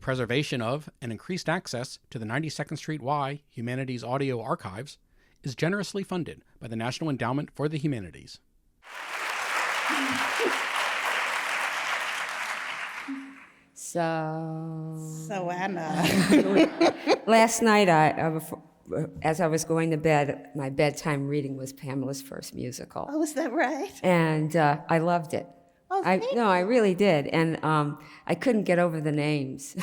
preservation of and increased access to the 92nd Street Y Humanities Audio Archives is generously funded by the National Endowment for the Humanities. So Anna. Last night, as I was going to bed, my bedtime reading was Pamela's first musical. Oh, is that right? And I loved it. Oh, I really did. And I couldn't get over the names.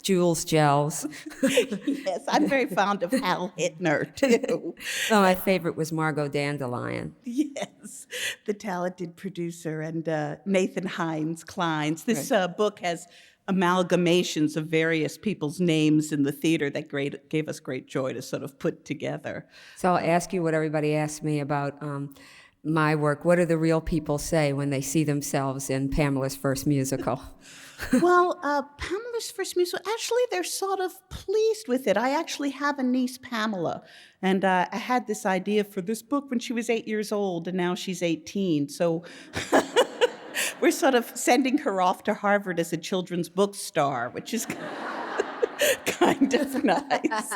Jules Gels. Yes, I'm very fond of Hal Hittner, too. Well, my favorite was Margot Dandelion. Yes, the talented producer, and Nathan Hines Klein's. This book has amalgamations of various people's names in the theater that gave us great joy to sort of put together. So I'll ask you what everybody asks me about my work. What do the real people say when they see themselves in Pamela's first musical? Well, Pamela's first musical, actually, they're sort of pleased with it. I actually have a niece, Pamela, and I had this idea for this book when she was 8 years old, and now she's 18. So we're sort of sending her off to Harvard as a children's book star, which is kind of nice.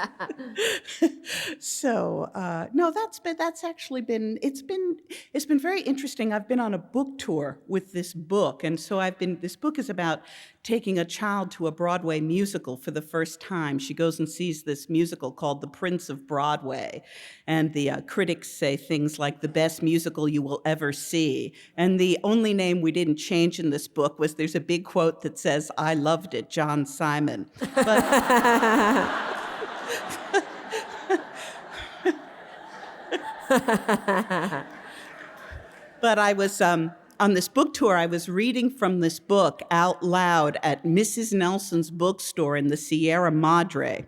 So no, that's actually been it's been very interesting. I've been on a book tour with this book, and so this book is about taking a child to a Broadway musical for the first time. She goes and sees this musical called The Prince of Broadway, and the critics say things like the best musical you will ever see. And the only name we didn't change in this book was there's a big quote that says, "I loved it, John Simon." But I was on this book tour, I was reading from this book out loud at Mrs. Nelson's bookstore in the Sierra Madre.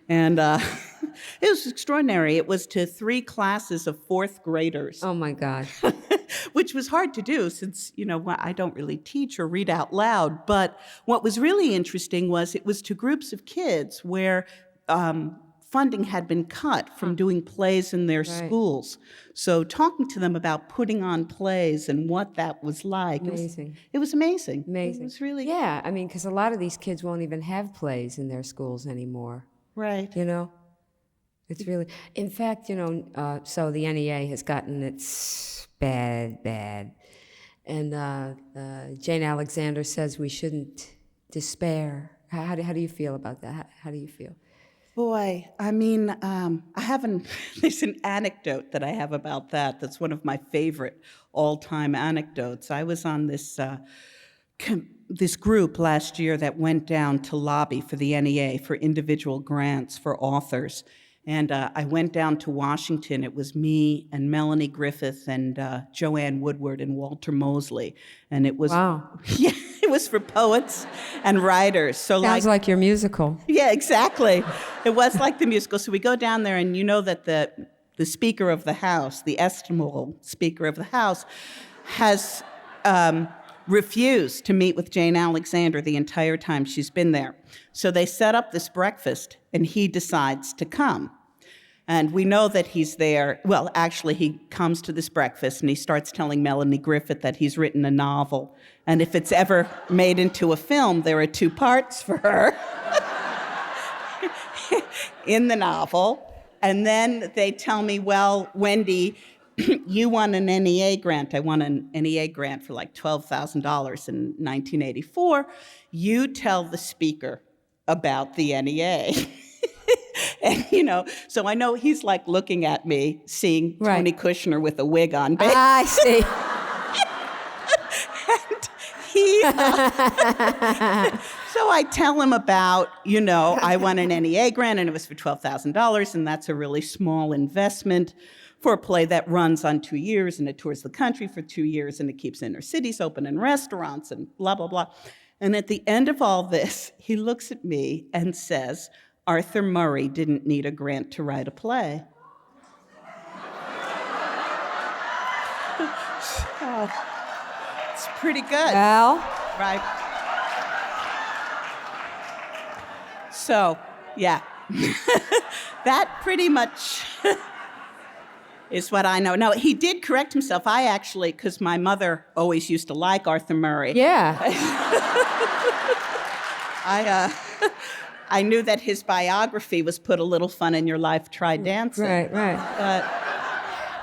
And it was extraordinary. It was to 3 classes of 4th graders. Oh, my God. Which was hard to do since, I don't really teach or read out loud. But what was really interesting was it was to groups of kids where funding had been cut from doing plays in their schools. So talking to them about putting on plays and what that was like. Amazing. It was amazing. Amazing. It was really... Yeah, I mean, because a lot of these kids won't even have plays in their schools anymore. Right. It's really... In fact, so the NEA has gotten its bad. And Jane Alexander says we shouldn't despair. How do you feel about that? How do you feel? Boy, I mean, there's an anecdote that I have about that that's one of my favorite all-time anecdotes. I was on this group last year that went down to lobby for the NEA for individual grants for authors. And I went down to Washington. It was me and Melanie Griffith and Joanne Woodward and Walter Mosley. And it was... Wow. Yeah, it was for poets and writers. So Sounds like your musical. Yeah, exactly. It was like the musical. So we go down there, and you know that the Speaker of the House, the estimable Speaker of the House, has refused to meet with Jane Alexander the entire time she's been there. So they set up this breakfast, and he decides to come. And we know that he's there. Well, actually, he comes to this breakfast, and he starts telling Melanie Griffith that he's written a novel. And if it's ever made into a film, there are 2 parts for her in the novel. And then they tell me, well, Wendy, you won an NEA grant. I won an NEA grant for like $12,000 in 1984. You tell the speaker about the NEA. And, so I know he's like looking at me, seeing Tony Kushner with a wig on. I see. And so I tell him about, I won an NEA grant and it was for $12,000, and that's a really small investment for a play that runs on 2 years, and it tours the country for 2 years, and it keeps inner cities open and restaurants and blah, blah, blah. And at the end of all this, he looks at me and says, Arthur Murray didn't need a grant to write a play. It's pretty good. Well. Right. So, yeah. That pretty much is what I know. No, he did correct himself. I actually, because my mother always used to like Arthur Murray. Yeah. I knew that his biography was Put a Little Fun in Your Life, Try Dancing. Right. But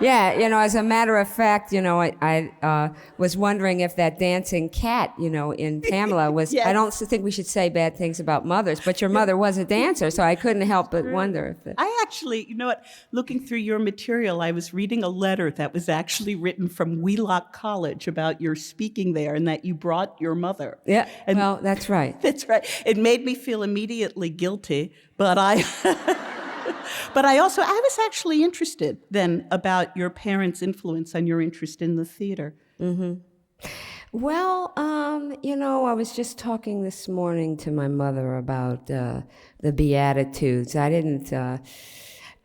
Yeah, as a matter of fact, I was wondering if that dancing cat, in Pamela was, Yes. I don't think we should say bad things about mothers, but your mother was a dancer, so I couldn't help but wonder if it... I actually, you know what, looking through your material, I was reading a letter that was actually written from Wheelock College about your speaking there and that you brought your mother. Yeah, And well, that's right. That's right. It made me feel immediately guilty, but I... But I was actually interested then about your parents' influence on your interest in the theater. Well, I was just talking this morning to my mother about the Beatitudes. I didn't,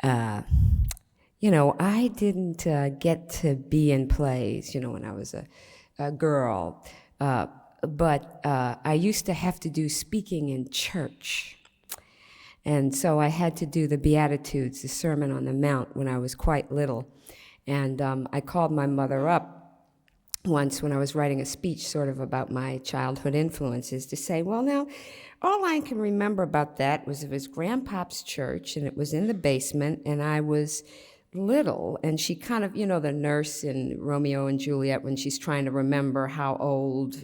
I didn't get to be in plays, when I was a girl. But I used to have to do speaking in church. And so I had to do the Beatitudes, the Sermon on the Mount, when I was quite little. And I called my mother up once when I was writing a speech sort of about my childhood influences to say, well, now, all I can remember about that was it was Grandpa's church, and it was in the basement, and I was little, and she kind of, the nurse in Romeo and Juliet, when she's trying to remember how old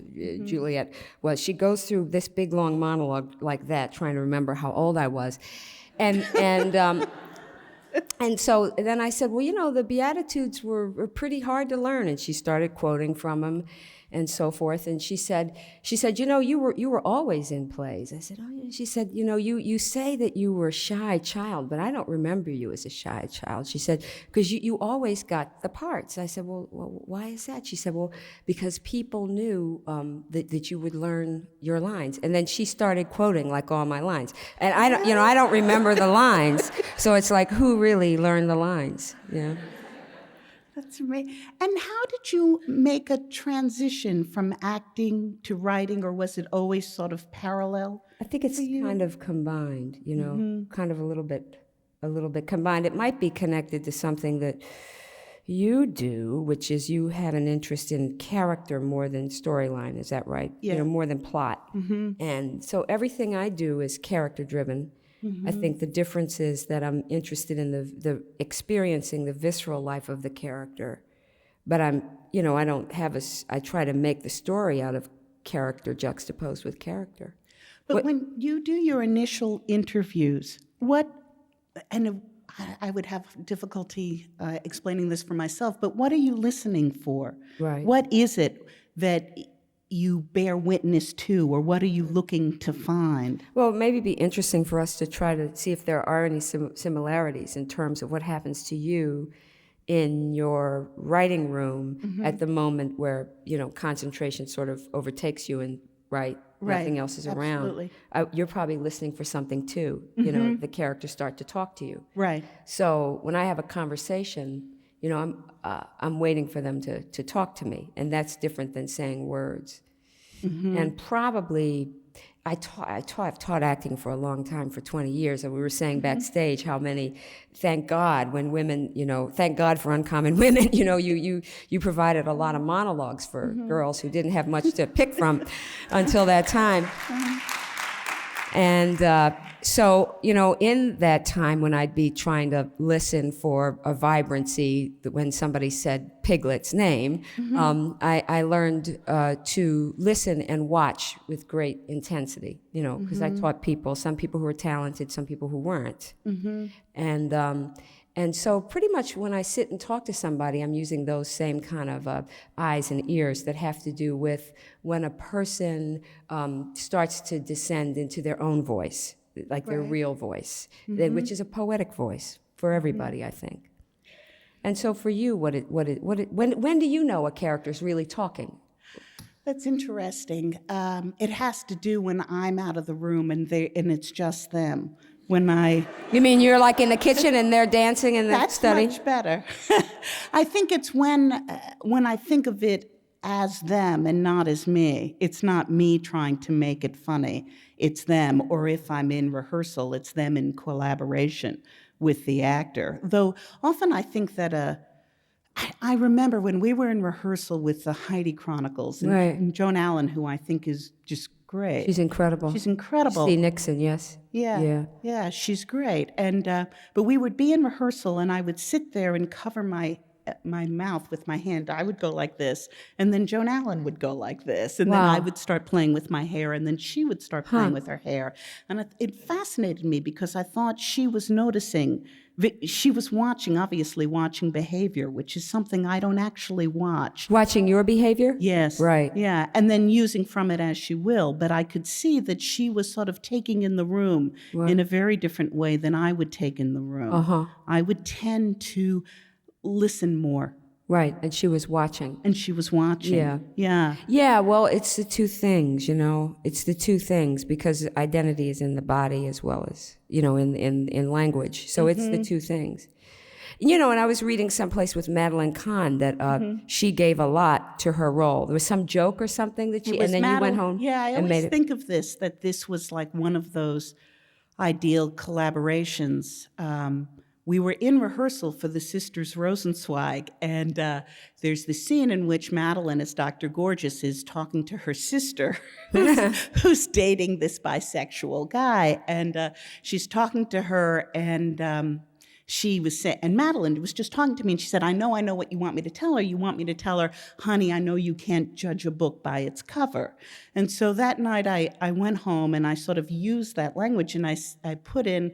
Juliet was, she goes through this big long monologue like that, trying to remember how old I was, and so then I said, well, the Beatitudes were pretty hard to learn, and she started quoting from them and so forth. And she said, you were always in plays. I said, oh yeah. She said, you say that you were a shy child, but I don't remember you as a shy child. She said, because you always got the parts. I said, well, why is that? She said, well, because people knew that you would learn your lines. And then she started quoting like all my lines. And I don't remember the lines. So it's like, who really learned the lines? Yeah. That's amazing. And how did you make a transition from acting to writing, or was it always sort of parallel? I think it's kind of combined, kind of a little bit combined. It might be connected to something that you do, which is you have an interest in character more than storyline. Is that right? Yeah. More than plot. And so everything I do is character driven. I think the difference is that I'm interested in the experiencing the visceral life of the character, but I try to make the story out of character juxtaposed with character. But when you do your initial interviews, I would have difficulty explaining this for myself, but what are you listening for? Right. What is it that you bear witness to, or what are you looking to find? Well, it may be interesting for us to try to see if there are any similarities in terms of what happens to you in your writing room at the moment where, concentration sort of overtakes you and nothing else is around. You're probably listening for something too. The characters start to talk to you. Right. So when I have a conversation, I'm waiting for them to talk to me, and that's different than saying words. And probably, I've taught acting for a long time, for 20 years, and we were saying backstage how many, thank God, when women, thank God for Uncommon Women, you provided a lot of monologues for girls who didn't have much to pick from until that time. And so, in that time when I'd be trying to listen for a vibrancy, when somebody said Piglet's name, I learned to listen and watch with great intensity, because I taught some people who were talented, some people who weren't. And so pretty much when I sit and talk to somebody, I'm using those same kind of eyes and ears that have to do with when a person starts to descend into their own voice, like their real voice, which is a poetic voice for everybody, I think. And so for you, when do you know a character's really talking? That's interesting. It has to do when I'm out of the room and it's just them. You mean you're like in the kitchen and they're dancing in the study? That's much better. I think it's when I think of it as them and not as me. It's not me trying to make it funny. It's them, or if I'm in rehearsal, it's them in collaboration with the actor. Though often I think that I remember when we were in rehearsal with the Heidi Chronicles, and, Right. and Joan Allen, who I think is just great. She's incredible. She's incredible. Steve Nixon, yes. Yeah, Yeah. she's great. And but we would be in rehearsal, and I would sit there and cover my mouth with my hand. I would go like this, and then Joan Allen would go like this, and then I would start playing with my hair, and then she would start playing with her hair. And it fascinated me because I thought she was noticing. She was obviously watching behavior, which is something I don't actually watch. Watching your behavior? Yes. Right. Yeah, and then using from it as she will. But I could see that she was sort of taking in the room in a very different way than I would take in the room. Uh-huh. I would tend to listen more. Right, and she was watching. And she was watching. Yeah. Yeah. Yeah, well, it's the two things, It's the two things because identity is in the body as well as, in language. So it's the two things. And I was reading someplace with Madeline Kahn that she gave a lot to her role. There was some joke or something that she, and then you went home Yeah, I and made always it. think of that this was like one of those ideal collaborations. We were in rehearsal for the Sisters Rosenzweig, and there's the scene in which Madeline, as Dr. Gorgeous, is talking to her sister, who's dating this bisexual guy, and she's talking to her, and she was saying, and Madeline was just talking to me, and she said, I know what you want me to tell her. You want me to tell her, honey, I know you can't judge a book by its cover. And so that night I went home and I sort of used that language, and I put in,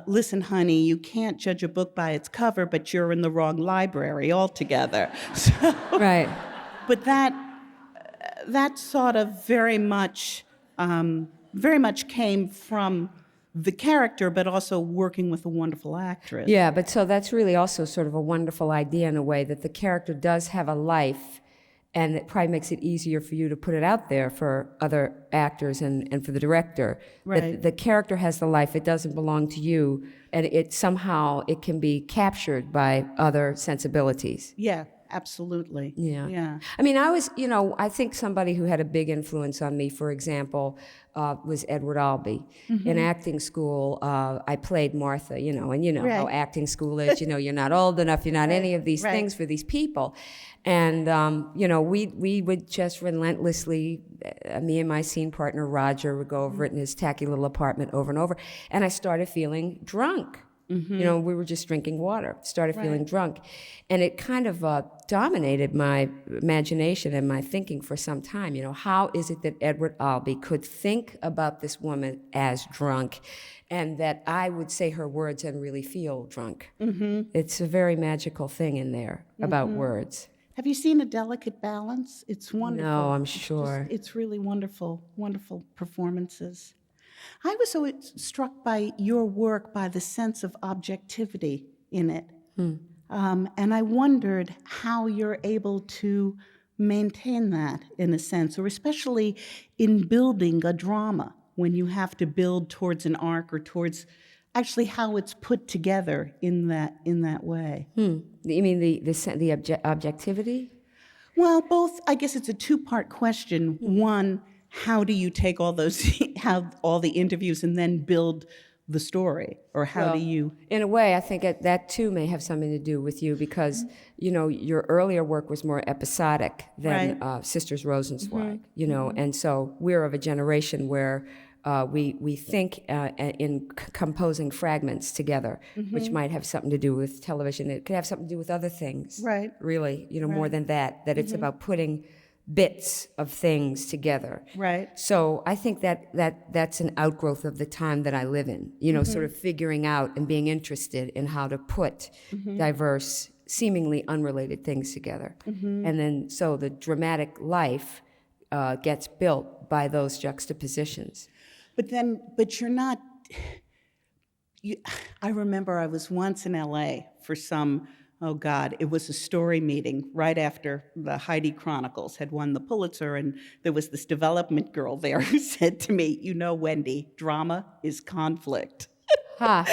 listen, honey, you can't judge a book by its cover, but you're in the wrong library altogether. So, Right. but that sort of very much came from the character, but also working with a wonderful actress. Yeah, but so that's really also sort of a wonderful idea in a way that the character does have a life, and it probably makes it easier for you to put it out there for other actors and for the director. Right. That the character has the life, it doesn't belong to you, and it can be captured by other sensibilities. Yeah, absolutely. Yeah. Yeah. I mean, I think somebody who had a big influence on me, for example, was Edward Albee. In acting school, I played Martha, and how acting school is, you're not old enough, you're not any of these things for these people. And, we would just relentlessly, me and my scene partner, Roger, would go over it in his tacky little apartment over and over. And I started feeling drunk. We were just drinking water, started feeling drunk. And it kind of dominated my imagination and my thinking for some time. How is it that Edward Albee could think about this woman as drunk and that I would say her words and really feel drunk? It's a very magical thing in there about words. Have you seen A Delicate Balance? It's wonderful. No, I'm sure. It's really wonderful, wonderful performances. I was so struck by your work, by the sense of objectivity in it. And I wondered how you're able to maintain that, in a sense, or especially in building a drama, when you have to build towards an arc or towards actually how it's put together in that way. You mean the objectivity? Well, both. I guess it's a two-part question. One, how do you take all the interviews and then build the story, or how do you? In a way, I think that too may have something to do with you because your earlier work was more episodic than Sisters Rosenzweig. And so we're of a generation where we think in composing fragments together, which might have something to do with television. It could have something to do with other things. Right. Really, more than that. That it's about putting bits of things together. Right. So I think that's an outgrowth of the time that I live in, sort of figuring out and being interested in how to put diverse, seemingly unrelated things together. And then so the dramatic life gets built by those juxtapositions. But you're not, I remember I was once in LA for some, it was a story meeting right after the Heidi Chronicles had won the Pulitzer, and there was this development girl there who said to me, Wendy, drama is conflict. Ha.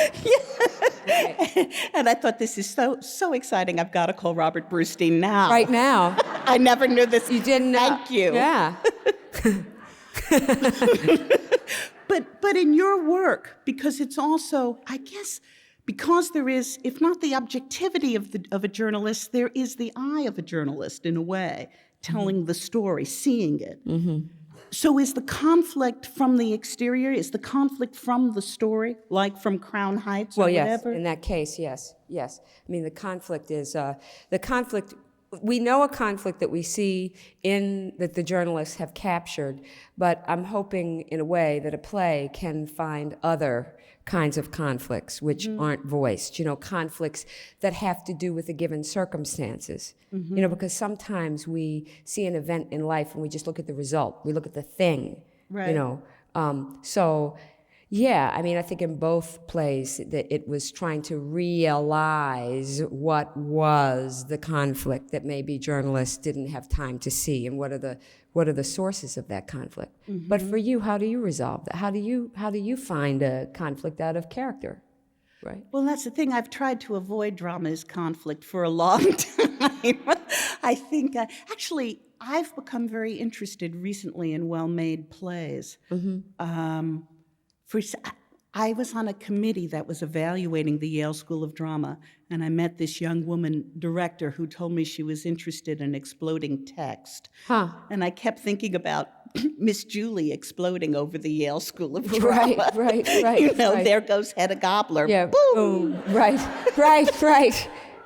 And I thought, this is so exciting. I've got to call Robert Brustein now. Right now. I never knew this. You didn't know. Thank you. Yeah. But in your work, because it's also, I guess, because there is, if not the objectivity of a journalist, there is the eye of a journalist in a way, telling the story, seeing it. So is the conflict from the exterior? Is the conflict from the story, like from Crown Heights or Well, yes, whatever? in that case, yes. I mean, the conflict is, we know a conflict that we see that the journalists have captured, but I'm hoping in a way that a play can find other kinds of conflicts which aren't voiced, conflicts that have to do with the given circumstances. Because sometimes we see an event in life and we just look at the result, we look at the thing, Right. So, yeah, I mean, I think in both plays that it was trying to realize what was the conflict that maybe journalists didn't have time to see, and what are the sources of that conflict. But for you, how do you resolve that? How do you find a conflict out of character? Right. Well, that's the thing. I've tried to avoid drama's conflict for a long time. I think, actually, I've become very interested recently in well-made plays. I was on a committee that was evaluating the Yale School of Drama, and I met this young woman director who told me she was interested in exploding text. And I kept thinking about Miss Julie exploding over the Yale School of Drama. Right. There goes Hedda Gabler. Yeah. Boom. Right.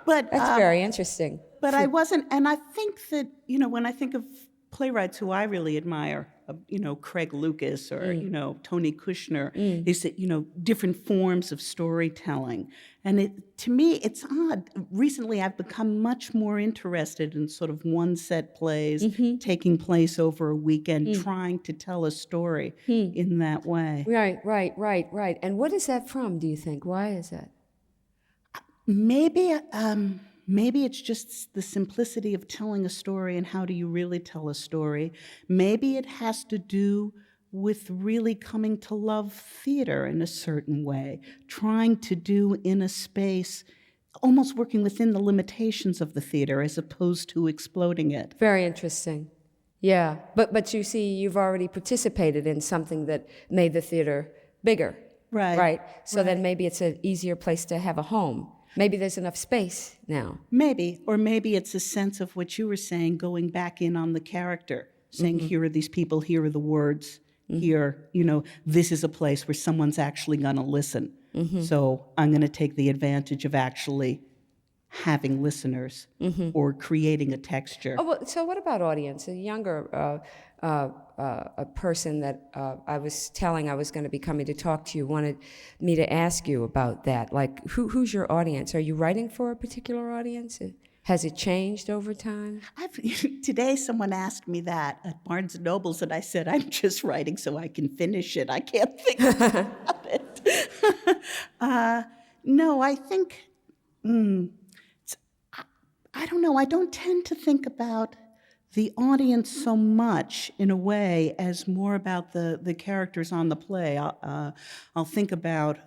But That's very interesting. But I wasn't, and I think that, when I think of playwrights who I really admire, Craig Lucas or, Tony Kushner, is that, different forms of storytelling. And to me, it's odd. Recently, I've become much more interested in sort of one-set plays, taking place over a weekend, trying to tell a story in that way. Right. And what is that from, do you think? Why is that? Maybe it's just the simplicity of telling a story, and how do you really tell a story. Maybe it has to do with really coming to love theater in a certain way, trying to do in a space, almost working within the limitations of the theater as opposed to exploding it. Very interesting. Yeah, but you see, you've already participated in something that made the theater bigger. Right. So then maybe it's an easier place to have a home. Maybe there's enough space now. Maybe, or maybe it's a sense of what you were saying, going back in on the character, saying, here are these people, here are the words, here, this is a place where someone's actually going to listen. So I'm going to take the advantage of actually having listeners or creating a texture. Oh, well, so what about audience? A younger a person that I was telling I was going to be coming to talk to you wanted me to ask you about that. Like, who's your audience? Are you writing for a particular audience? Has it changed over time? Today someone asked me that at Barnes & Noble's, and I said, I'm just writing so I can finish it. I can't think about it. No, I think, I don't know. I don't tend to think about the audience so much, in a way, as more about the characters on the play. I'll think about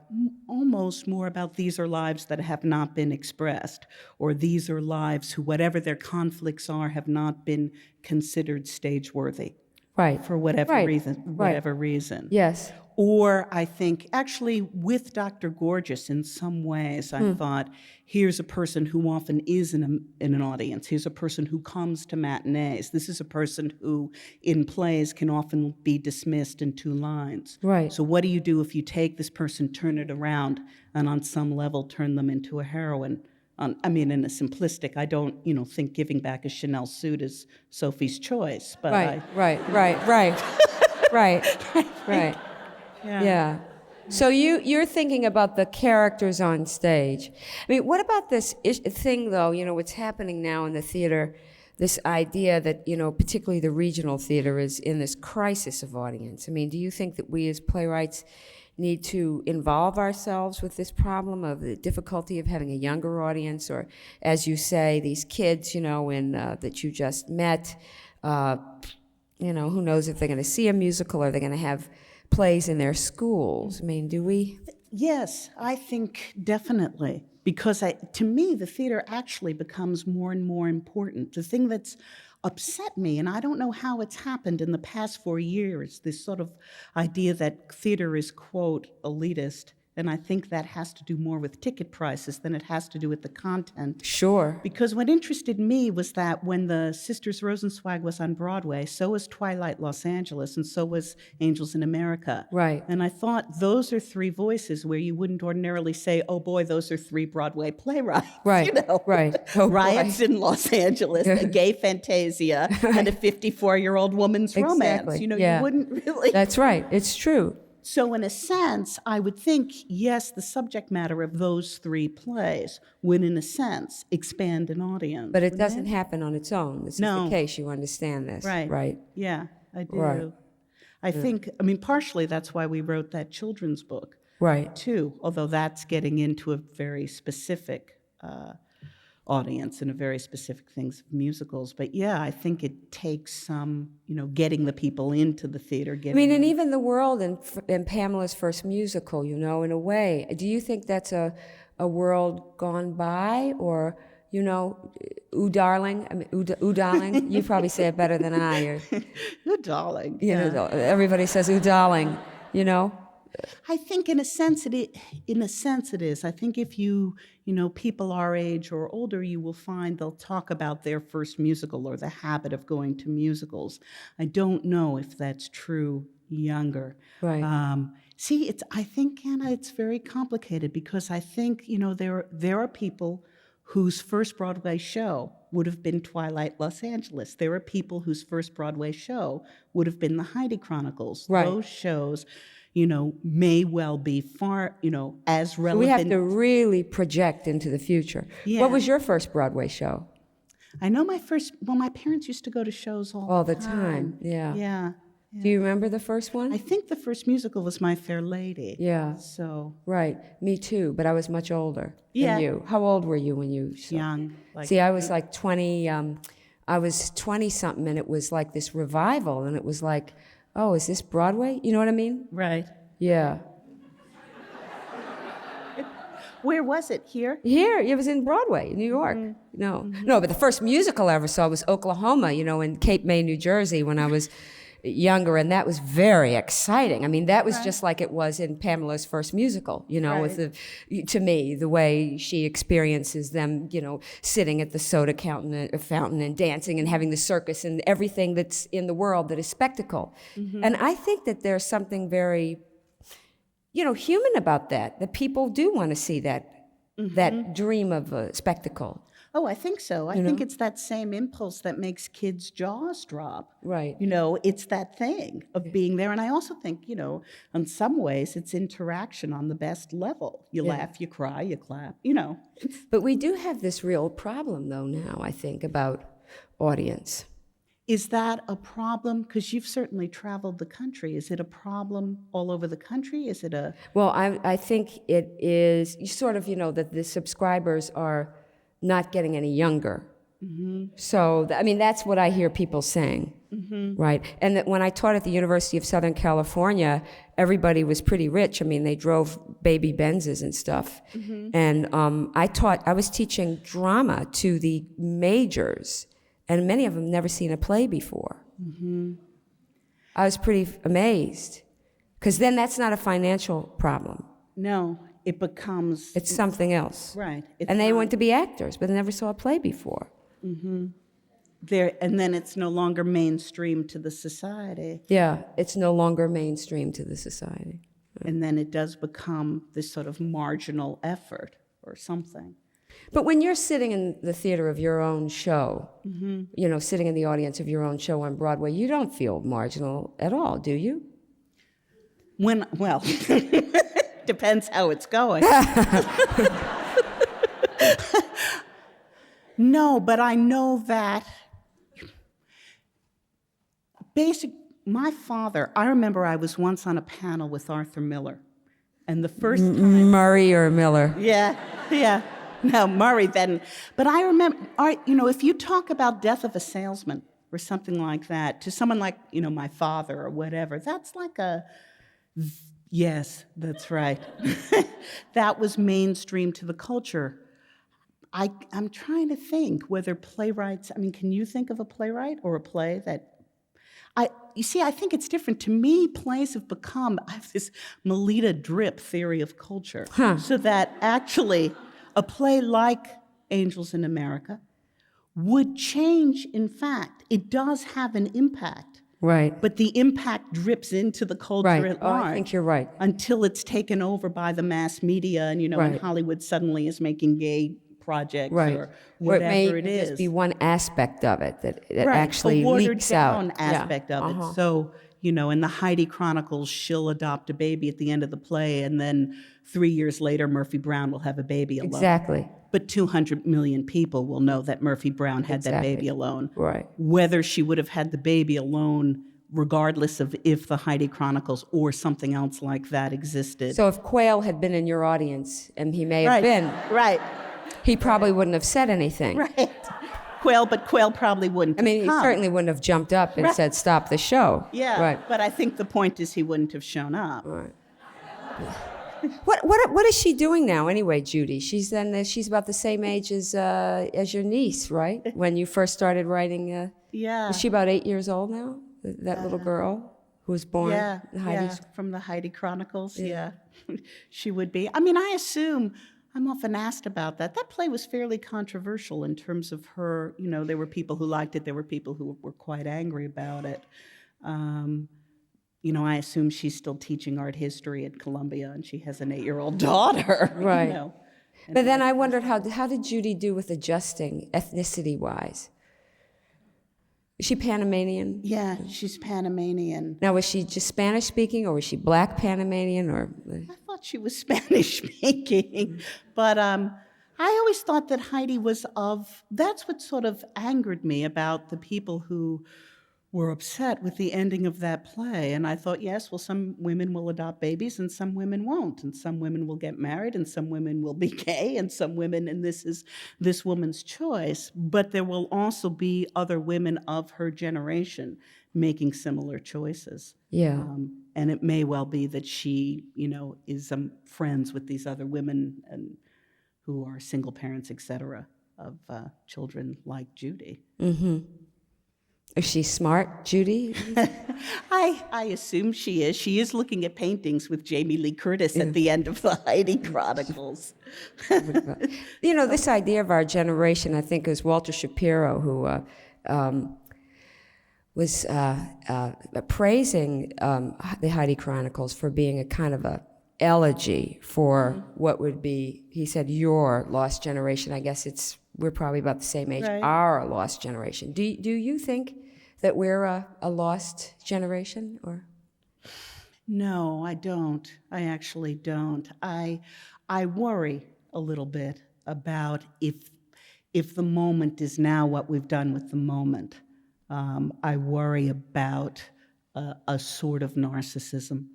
almost more about these are lives that have not been expressed, or these are lives who, whatever their conflicts are, have not been considered stage-worthy. Right. For whatever reason. Yes. Or I think, actually, with Dr. Gorgeous, in some ways, I thought, here's a person who often is in an audience. Here's a person who comes to matinees. This is a person who, in plays, can often be dismissed in 2 lines. Right. So what do you do if you take this person, turn it around, and on some level turn them into a heroine? I mean, in a simplistic, I don't, think giving back a Chanel suit is Sophie's choice. But Right. Yeah. So you're thinking about the characters on stage. I mean, what about this thing, though, what's happening now in the theater, this idea that, particularly the regional theater is in this crisis of audience. I mean, do you think that we as playwrights need to involve ourselves with this problem of the difficulty of having a younger audience, or, as you say, these kids, that you just met, who knows if they're going to see a musical or they're going to have plays in their schools? I mean, do we? Yes, I think definitely. Because to me, the theater actually becomes more and more important. The thing that's upset me, and I don't know how it's happened in the past 4 years, this sort of idea that theater is, quote, elitist, And I think that has to do more with ticket prices than it has to do with the content. Sure. Because what interested me was that when the Sisters Rosenzweig was on Broadway, so was Twilight Los Angeles, and so was Angels in America. Right. And I thought those are three voices where you wouldn't ordinarily say, oh boy, those are three Broadway playwrights. Right. You know? Right. Oh, Riots in Los Angeles, a gay fantasia, and a 54-year-old woman's romance. Exactly. You know, Yeah. you wouldn't really. That's right. It's true. So in a sense, I would think, yes, the subject matter of those three plays would, in a sense, expand an audience. But it wouldn't doesn't happen on its own. This is No. the case. You understand this. Right. Right. Yeah, I do. Right. I think, I mean, partially that's why we wrote that children's book, Right. too, although that's getting into a very specific audience and a very specific things of musicals. But yeah, I think it takes some, getting the people into the theater. I mean, and even the world in Pamela's first musical, in a way. Do you think that's a world gone by, or, ooh, darling? I mean, ooh, darling? You probably say it better than I. Or, Ooh, darling. everybody says ooh, darling, I think in a sense it is. I think if people our age or older, you will find they'll talk about their first musical or the habit of going to musicals. I don't know if that's true younger. Right. I think, Anna, it's very complicated because I think, there are people whose first Broadway show would have been Twilight Los Angeles. There are people whose first Broadway show would have been the Heidi Chronicles. Right. Those shows may well be far, as relevant. We have to really project into the future. Yeah. What was your first Broadway show? I know my parents used to go to shows All the time. Yeah. Yeah. Do you remember the first one? I think the first musical was My Fair Lady. Yeah. So. Right. Me too, but I was much older Yeah. than you. How old were you when you saw? Young. See, I was like 20, I was 20-something, and it was like this revival, and it was like, oh, is this Broadway? You know what I mean? Right. Yeah. Where was it? Here? Here, it was in Broadway, New York. No, but the first musical I ever saw was Oklahoma, in Cape May, New Jersey, when I was younger, and that was very exciting. I mean, that was just like it was in Pamela's first musical, with to me, the way she experiences them, sitting at the soda fountain and dancing and having the circus and everything that's in the world that is spectacle. And I think that there's something very, human about that people do want to see that dream of a spectacle. Oh, I think so. I think it's that same impulse that makes kids' jaws drop. Right. It's that thing of being there. And I also think, in some ways, it's interaction on the best level. You laugh, you cry, you clap, But we do have this real problem, though, now, I think, about audience. Is that a problem? Because you've certainly traveled the country. Is it a problem all over the country? Is it a... Well, I think it is, sort of, that the subscribers are not getting any younger. So, that's what I hear people saying, right? And that when I taught at the University of Southern California, everybody was pretty rich. They drove baby Benzes and stuff. And I was teaching drama to the majors, and many of them never seen a play before. I was pretty amazed, because then that's not a financial problem. No. It becomes... It's something else. Right. And they went to be actors, but they never saw a play before. And then it's no longer mainstream to the society. Yeah, it's no longer mainstream to the society. And then it does become this sort of marginal effort or something. But when you're sitting in the theater of your own show, sitting in the audience of your own show on Broadway, you don't feel marginal at all, do you? Well... Depends how it's going. No, but I know that my father, I remember I was once on a panel with Arthur Miller, and the first time... Murray or Miller? Yeah. No, Murray then. But I remember, if you talk about Death of a Salesman or something like that to someone like, my father or whatever, that's like a... Yes, that's right. That was mainstream to the culture. I'm trying to think whether playwrights, can you think of a playwright or a play that... you see, I think it's different. To me, plays have become, I have this Melita drip theory of culture, so that actually a play like Angels in America would change, in fact. It does have an impact. Right. But the impact drips into the culture Right. at Oh, large. I think you're right. Until it's taken over by the mass media, and and Right. Hollywood suddenly is making gay projects Right. or whatever it may it is. just be one aspect of it that Right, actually a watered leaks out. down aspect Yeah. of it. So, in the Heidi Chronicles, she'll adopt a baby at the end of the play, and then 3 years later, Murphy Brown will have a baby alone. Exactly. But 200 million people will know that Murphy Brown had that Exactly. baby alone. Right. Whether she would have had the baby alone, regardless of if the Heidi Chronicles or something else like that existed. So if Quayle had been in your audience, and he may have Right, been, right, he probably wouldn't have said anything. right. Quayle probably wouldn't I mean, he have come. certainly wouldn't have jumped up and said, "Stop the show." Yeah, Right. but I think the point is he wouldn't have shown up. Right. What is she doing now anyway, Judy? She's about the same age as your niece, right? When you first started writing. Yeah. Is she about 8 years old now? That little girl who was born. Yeah, Heidi's. from the Heidi Chronicles, yeah. She would be. I mean, I assume, I'm often asked about that. That play was fairly controversial in terms of her, there were people who liked it, there were people who were quite angry about it. I assume she's still teaching art history at Columbia, and she has an 8-year-old daughter. Right. But then I wondered, how did Judy do with adjusting ethnicity-wise? Is she Panamanian? Yeah, she's Panamanian. Now, was she just Spanish-speaking, or was she Black Panamanian, or? I thought she was Spanish-speaking, but I always thought that Heidi was that's what sort of angered me about the people who were upset with the ending of that play. And I thought, yes, well, some women will adopt babies and some women won't. And some women will get married and some women will be gay and some women, and this is this woman's choice. But there will also be other women of her generation making similar choices. Yeah. And it may well be that she, is friends with these other women and who are single parents, et cetera, of children like Judy. Mm-hmm. Is she smart, Judy? I assume she is. She is looking at paintings with Jamie Lee Curtis at the end of the Heidi Chronicles. This idea of our generation, I think it was Walter Shapiro who was praising the Heidi Chronicles for being a kind of a elegy for what would be, he said, your lost generation. I guess we're probably about the same age, Right. Our lost generation. Do you think that we're a lost generation, or? No, I don't. I actually don't. I worry a little bit about if the moment is now what we've done with the moment. I worry about a sort of narcissism.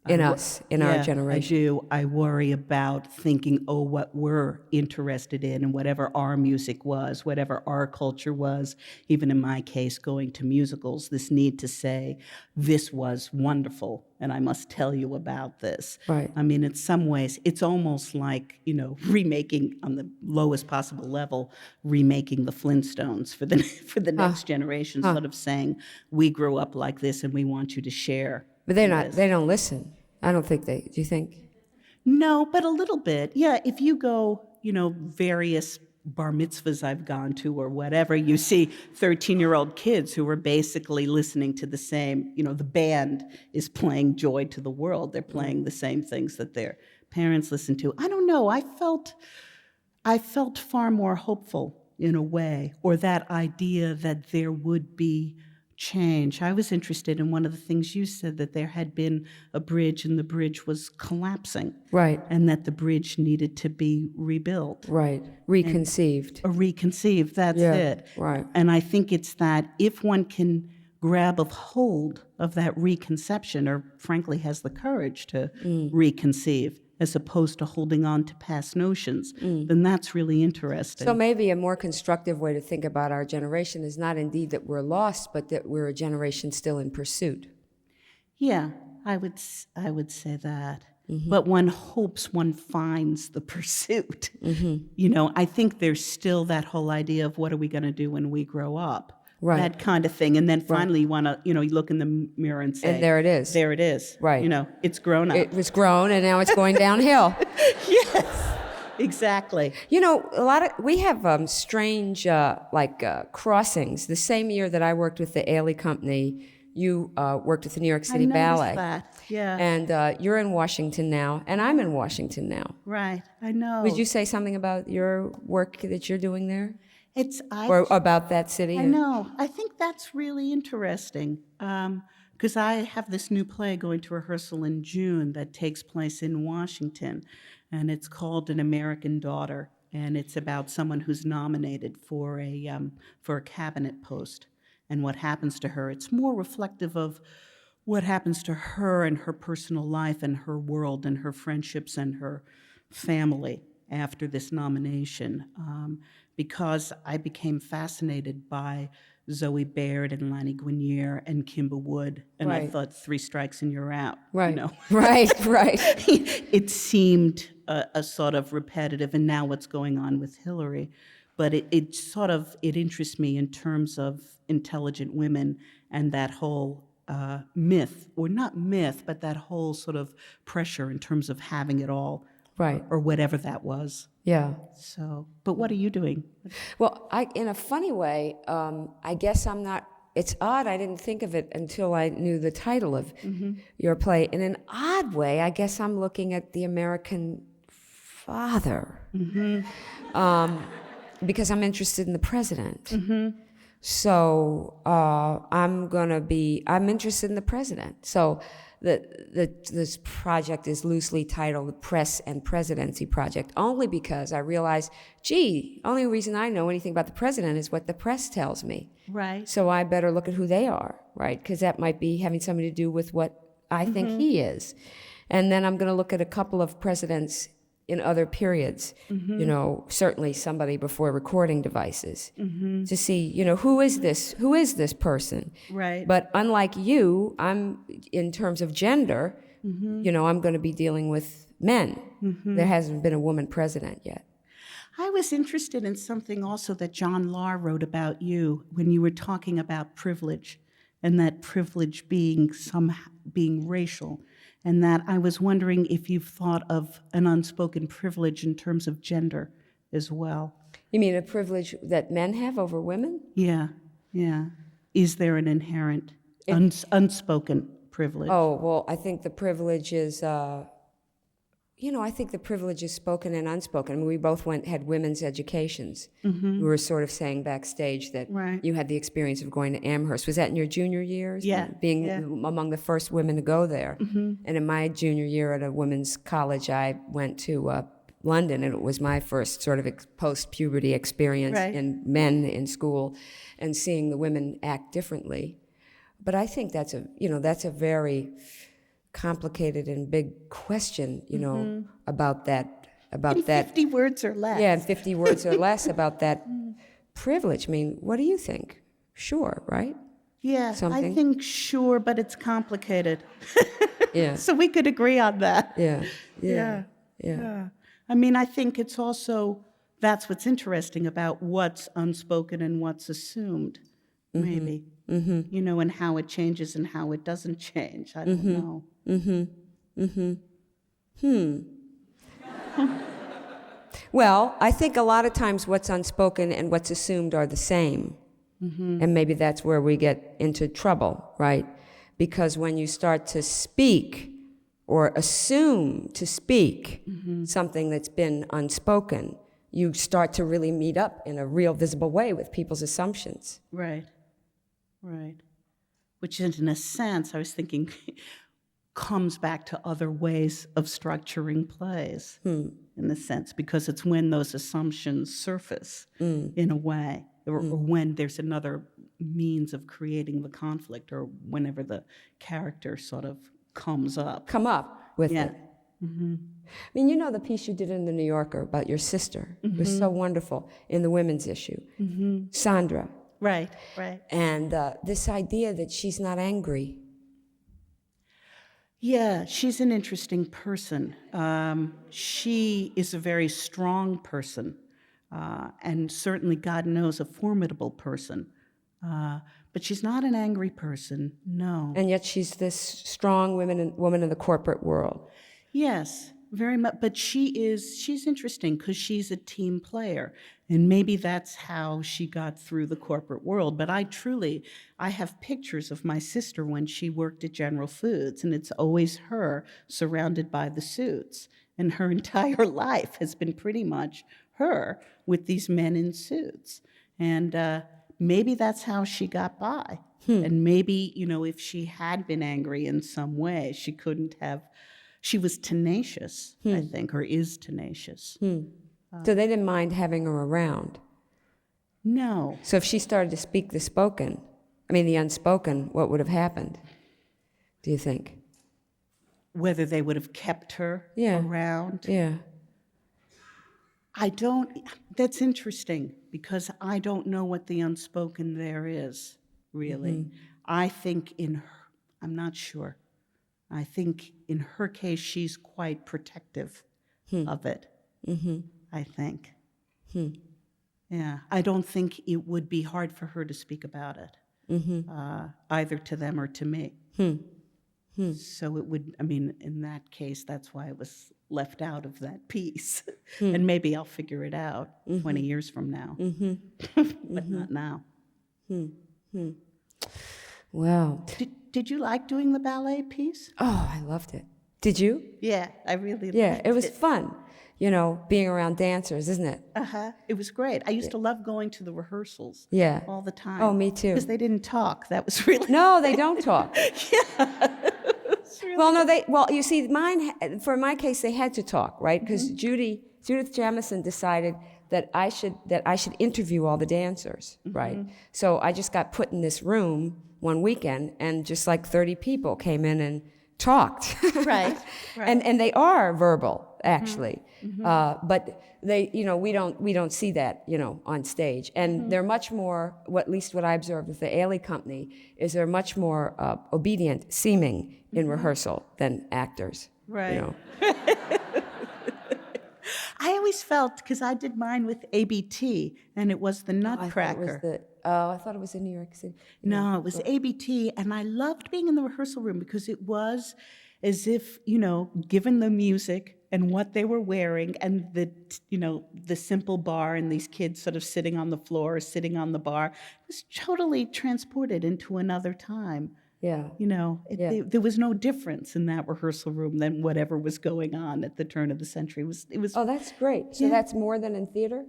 In us, in our generation. I do. I worry about thinking, what we're interested in and whatever our music was, whatever our culture was, even in my case, going to musicals, this need to say, this was wonderful, and I must tell you about this. Right. I mean, in some ways, it's almost like, remaking on the lowest possible level, remaking the Flintstones for the next generation, sort of saying, we grew up like this and we want you to share. But they don't listen. I don't think do you think? No, but a little bit. Yeah, if you go, various bar mitzvahs I've gone to or whatever, you see 13-year-old kids who are basically listening to the same, the band is playing Joy to the World. They're playing the same things that their parents listen to. I don't know. I felt far more hopeful in a way, or that idea that there would be change. I was interested in one of the things you said, that there had been a bridge and the bridge was collapsing. Right. And that the bridge needed to be rebuilt. Right. Reconceived. Reconceived, that's it. Right. And I think it's that if one can grab a hold of that reconception, or frankly has the courage to reconceive, as opposed to holding on to past notions, then that's really interesting. So maybe a more constructive way to think about our generation is not indeed that we're lost, but that we're a generation still in pursuit. Yeah, I would say that. But one hopes one finds the pursuit. I think there's still that whole idea of what are we going to do when we grow up. Right. that kind of thing. And then finally you want to, you look in the mirror and say, And there it is. There it is. Right. It's grown up. It was grown, and now it's going downhill. Yes, exactly. We have strange, crossings. The same year that I worked with the Ailey Company, you worked with the New York I City noticed Ballet. that, yeah. And you're in Washington now, and I'm in Washington now. Right, I know. Would you say something about your work that you're doing there? Or about that city? I know. I think that's really interesting because I have this new play going to rehearsal in June that takes place in Washington, and it's called An American Daughter, and it's about someone who's nominated for a cabinet post and what happens to her. It's more reflective of what happens to her and her personal life and her world and her friendships and her family after this nomination. Because I became fascinated by Zoe Baird and Lani Guinier and Kimba Wood, and I Right. thought 3 strikes and you're out. Right. Right. It seemed a sort of repetitive, and now what's going on with Hillary, but it interests me in terms of intelligent women and that whole myth, or not myth, but that whole sort of pressure in terms of having it all, Right. or whatever that was. Yeah. So, but what are you doing? Well, in a funny way, I guess I'm not. It's odd. I didn't think of it until I knew the title of your play. In an odd way, I guess I'm looking at the American father, because I'm interested in the president. So I'm interested in the president. So this project is loosely titled the Press and Presidency Project, only because I realized, only reason I know anything about the president is what the press tells me. Right. So I better look at who they are, right? Because that might be having something to do with what I think he is. And then I'm going to look at a couple of presidents in other periods, certainly somebody before recording devices, to see, who is this person? Right. But unlike you, I'm, in terms of gender, I'm going to be dealing with men. There hasn't been a woman president yet. I was interested in something also that John Lahr wrote about you when you were talking about privilege, and that privilege being racial. And that I was wondering if you've thought of an unspoken privilege in terms of gender as well. You mean a privilege that men have over women? Yeah. Is there an inherent unspoken privilege? Oh, well, I think the privilege is, spoken and unspoken. I mean, we both had women's educations. We were sort of saying backstage that you had the experience of going to Amherst. Was that in your junior years? Yeah. Being among the first women to go there. And in my junior year at a women's college, I went to London, and it was my first sort of post-puberty experience in men in school and seeing the women act differently. But I think that's a very complicated and big question, about that. In 50 words or less. Yeah, in 50 words or less about that privilege. I mean, what do you think? Sure, right? Yeah, Something? I think sure, but it's complicated. Yeah. So we could agree on that. Yeah. I mean, I think it's also, that's what's interesting about what's unspoken and what's assumed, maybe. And how it changes and how it doesn't change. I don't know. Well, I think a lot of times what's unspoken and what's assumed are the same. And maybe that's where we get into trouble, right? Because when you start to speak or assume to speak something that's been unspoken, you start to really meet up in a real visible way with people's assumptions. Right. Which in a sense, I was thinking, comes back to other ways of structuring plays, in a sense, because it's when those assumptions surface in a way, or when there's another means of creating the conflict, or whenever the character sort of come up with it. I mean, the piece you did in The New Yorker about your sister was so wonderful in the women's issue. Sandra. Right. And this idea that she's not angry. Yeah, she's an interesting person. She is a very strong person, and certainly, God knows, a formidable person. But she's not an angry person, no. And yet she's this strong woman in the corporate world. Yes, very much. But she's interesting because she's a team player. And maybe that's how she got through the corporate world. But I have pictures of my sister when she worked at General Foods, and it's always her surrounded by the suits. And her entire life has been pretty much her with these men in suits. And maybe that's how she got by. And maybe, if she had been angry in some way, she couldn't have. She was tenacious, I think, or is tenacious. So they didn't mind having her around. No. So if she started to speak the unspoken, what would have happened, do you think? Whether they would have kept her around. Yeah. That's interesting, because I don't know what the unspoken there is, really. I think I'm not sure. I think in her case, she's quite protective of it, I think. Yeah, I don't think it would be hard for her to speak about it, either to them or to me. So it would, in that case, that's why it was left out of that piece. And maybe I'll figure it out 20 years from now, but not now. Wow. Did you like doing the ballet piece? Oh, I loved it. Did you? Yeah, I really liked Yeah, it was fun, being around dancers, isn't it? It was great. I used to love going to the rehearsals Yeah. all the time. Oh, me too. Because they didn't talk. That was really... No, they don't talk. really Well, no, you see, for my case, they had to talk, right? Because Judith Jamison decided that I should interview all the dancers, right? So I just got put in this room one weekend, and just like 30 people came in and talked. Right. And they are verbal, actually. But they, we don't see that, on stage. And they're much more, at least what I observed with the Ailey Company, is they're much more obedient seeming in rehearsal than actors. Right. I always felt, because I did mine with ABT, and it was the Nutcracker. I thought it was in New York City. No, it was ABT, and I loved being in the rehearsal room because it was as if, given the music and what they were wearing and the simple bar and these kids sort of sitting on the floor or sitting on the bar, it was totally transported into another time. Yeah. There was no difference in that rehearsal room than whatever was going on at the turn of the century. It was. Oh, that's great. So that's more than in theater?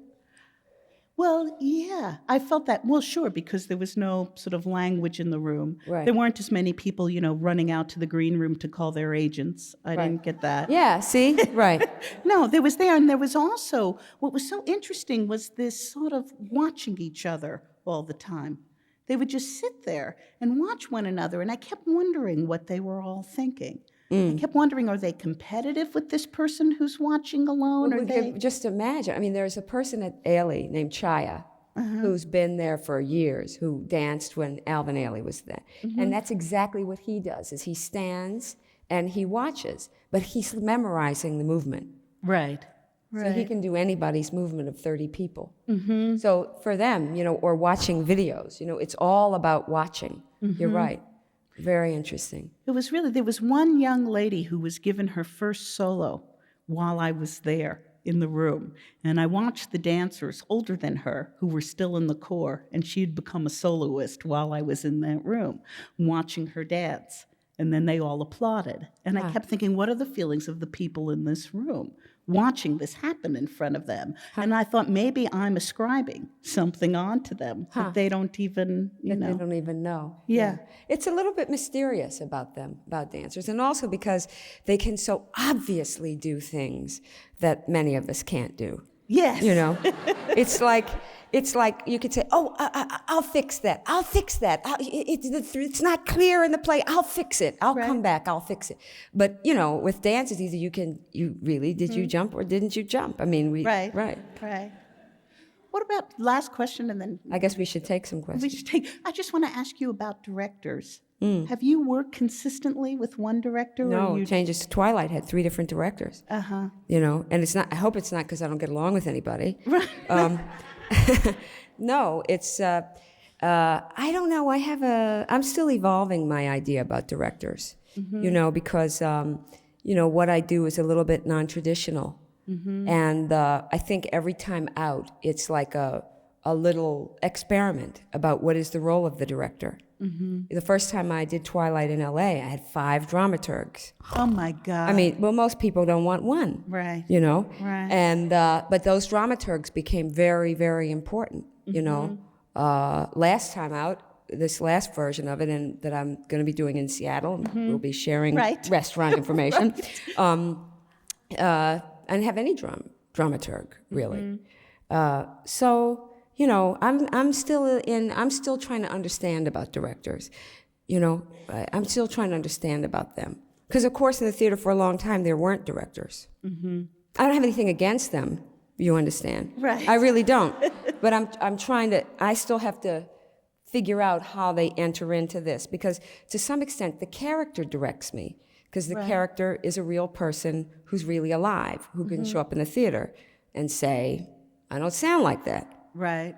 Well, yeah, I felt that. Well, sure, because there was no sort of language in the room. Right. There weren't as many people, running out to the green room to call their agents. I didn't get that. Yeah, see? Right. No, there was there. And there was also, what was so interesting was this sort of watching each other all the time. They would just sit there and watch one another, and I kept wondering what they were all thinking. I kept wondering, are they competitive with this person who's watching alone? Well, just imagine. There's a person at Ailey named Chaya who's been there for years, who danced when Alvin Ailey was there. And that's exactly what he does, is he stands and he watches, but he's memorizing the movement. Right. So he can do anybody's movement of 30 people. So for them, or watching videos, it's all about watching. You're right. Very interesting. There was one young lady who was given her first solo while I was there in the room. And I watched the dancers older than her who were still in the corps, and she had become a soloist while I was in that room, watching her dance. And then they all applauded. And I kept thinking, what are the feelings of the people in this room watching this happen in front of them? And I thought, maybe I'm ascribing something onto them that they don't even, They don't even know. Yeah. It's a little bit mysterious about them, about dancers, and also because they can so obviously do things that many of us can't do. Yes. It's like you could say, "Oh, I'll fix that. I'll fix that. It's not clear in the play. I'll fix it. I'll come back. I'll fix it." But with dance, it's either did you jump or didn't you jump? Right. What about last question, and then I guess we should take some questions. I just want to ask you about directors. Have you worked consistently with one director? No, Changes to Twilight had 3 different directors. And it's not. I hope it's not because I don't get along with anybody. Right. No, it's I don't know. I'm still evolving my idea about directors, because, what I do is a little bit non-traditional. And I think every time out, it's like a little experiment about what is the role of the director. The first time I did Twilight in LA, I had 5 dramaturgs. Oh my God. I mean, well, most people don't want one. Right. Right. And but those dramaturgs became very, very important. Last time out, this last version of it, and that I'm going to be doing in Seattle, we'll be sharing restaurant information, and have any dramaturg really. I'm still trying to understand about directors. I'm still trying to understand about them. Because, of course, in the theater for a long time, there weren't directors. I don't have anything against them, you understand. Right. I really don't. But I still have to figure out how they enter into this. Because, to some extent, the character directs me. Because the character is a real person who's really alive, who can show up in the theater and say, I don't sound like that. Right.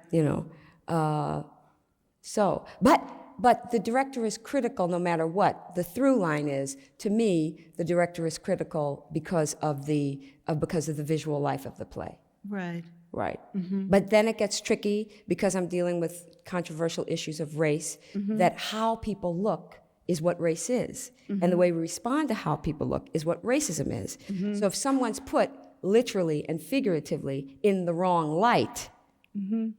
But the director is critical no matter what. The through line is, to me, the director is critical because of the visual life of the play. Right. Right. But then it gets tricky because I'm dealing with controversial issues of race, that how people look is what race is. And the way we respond to how people look is what racism is. So if someone's put literally and figuratively in the wrong light,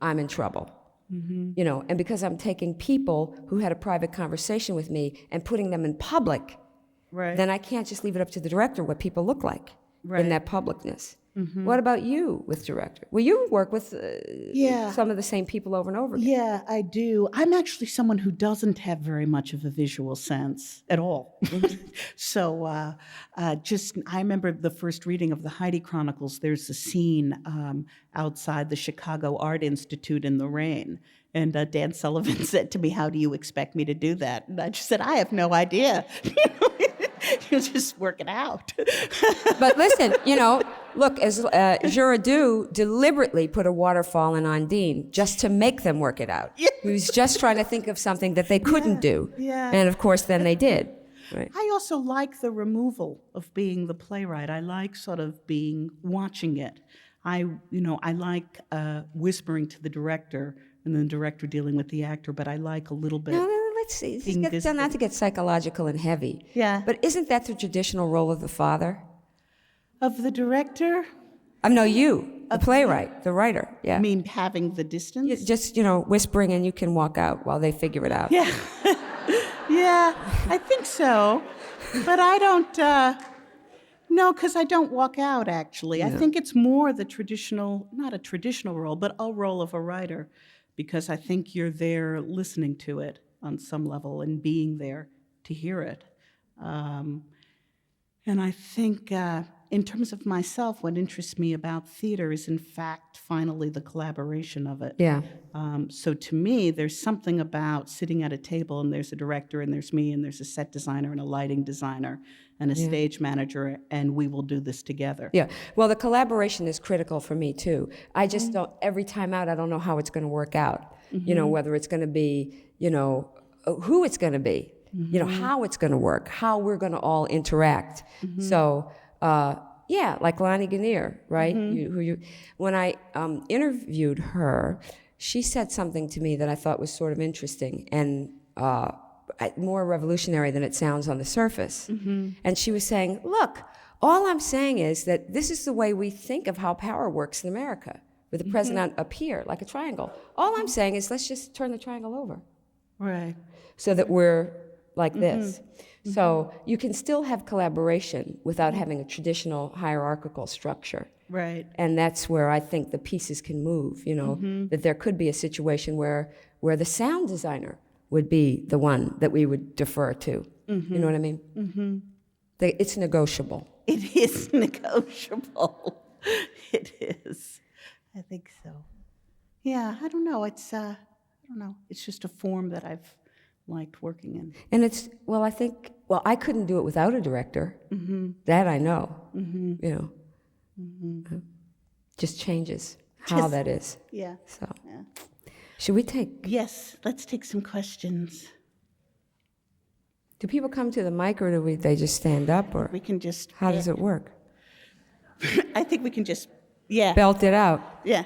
I'm in trouble. And because I'm taking people who had a private conversation with me and putting them in public, then I can't just leave it up to the director what people look like in that publicness. What about you with director? Well, you work with some of the same people over and over again. Yeah, I do. I'm actually someone who doesn't have very much of a visual sense at all. So I remember the first reading of the Heidi Chronicles, there's a scene outside the Chicago Art Institute in the rain. And Dan Sullivan said to me, how do you expect me to do that? And I just said, I have no idea. You just work it out. But listen, look, as Giraudoux deliberately put a waterfall in Ondine just to make them work it out. He was just trying to think of something that they couldn't do. And of course, then they did. Right. I also like the removal of being the playwright. I like sort of watching it. I like whispering to the director and then the director dealing with the actor, but I like a little bit. No, let's see. Not to get psychological and heavy. Yeah. But isn't that the traditional role of the father? Of the director? No, you, the playwright, the writer. Yeah. I mean, having the distance? Just, whispering and you can walk out while they figure it out. Yeah. Yeah, I think so. But I don't, no, because I don't walk out, actually. Yeah. I think it's more the traditional, not a traditional role, but a role of a writer, because I think you're there listening to it on some level and being there to hear it. And I think in terms of myself, what interests me about theater is, in fact, finally the collaboration of it. Yeah. So to me, there's something about sitting at a table and there's a director and there's me and there's a set designer and a lighting designer and a stage manager, and we will do this together. Yeah. Well, the collaboration is critical for me, too. I just don't, every time out, I don't know how it's going to work out. Whether it's going to be, who it's going to be. How it's going to work, how we're going to all interact. So, like Lonnie Gannier, right? When I interviewed her, she said something to me that I thought was sort of interesting and more revolutionary than it sounds on the surface. And she was saying, look, all I'm saying is that this is the way we think of how power works in America, with the president up here, like a triangle. All I'm saying is let's just turn the triangle over. Right. So that we're like this. So you can still have collaboration without having a traditional hierarchical structure. Right. And that's where I think the pieces can move, that there could be a situation where the sound designer would be the one that we would defer to. You know what I mean? It's negotiable. It is negotiable. It is. I think so. Yeah, I don't know. It's It's just a form that I've liked working in. And I couldn't do it without a director. That I know. Just changes how that is. Yeah. So. Yeah. Should we take? Yes, let's take some questions. Do people come to the mic, or do they just stand up, or We can just. how does it work? I think we can just. Yeah. Belt it out. Yeah.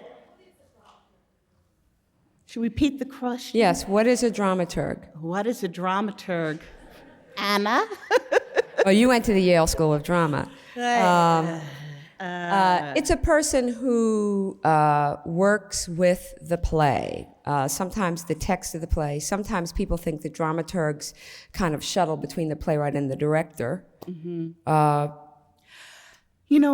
Should we repeat the question? Yes. What is a dramaturg? What is a dramaturg? Anna? Oh, you went to the Yale School of Drama. It's a person who works with the play. Sometimes the text of the play. Sometimes people think the dramaturgs kind of shuttle between the playwright and the director. Mm-hmm.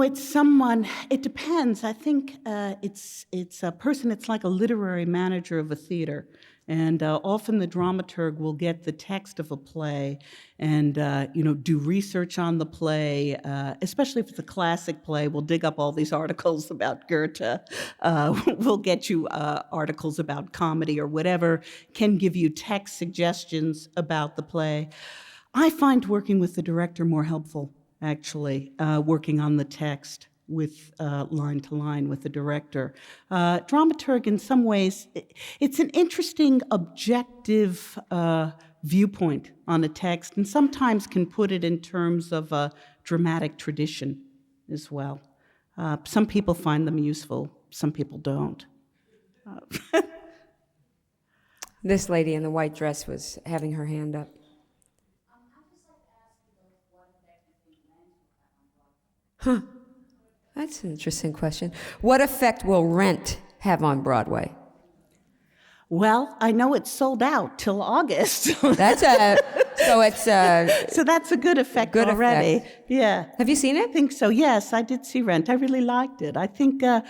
It's someone, it depends. I think it's a person, it's like a literary manager of a theater. And often the dramaturg will get the text of a play and, do research on the play, especially if it's a classic play. We'll dig up all these articles about Goethe. We'll get you articles about comedy or whatever, can give you text suggestions about the play. I find working with the director more helpful, actually, working on the text with line to line with the director. Dramaturg, in some ways, it's an interesting objective viewpoint on a text, and sometimes can put it in terms of a dramatic tradition as well. Some people find them useful, some people don't. This lady in the white dress was having her hand up. Huh. That's an interesting question. What effect will Rent have on Broadway? Well, I know it's sold out till August. So that's a good effect already. Effect. Yeah. Have you seen it? I think so. Yes, I did see Rent. I really liked it. I think, at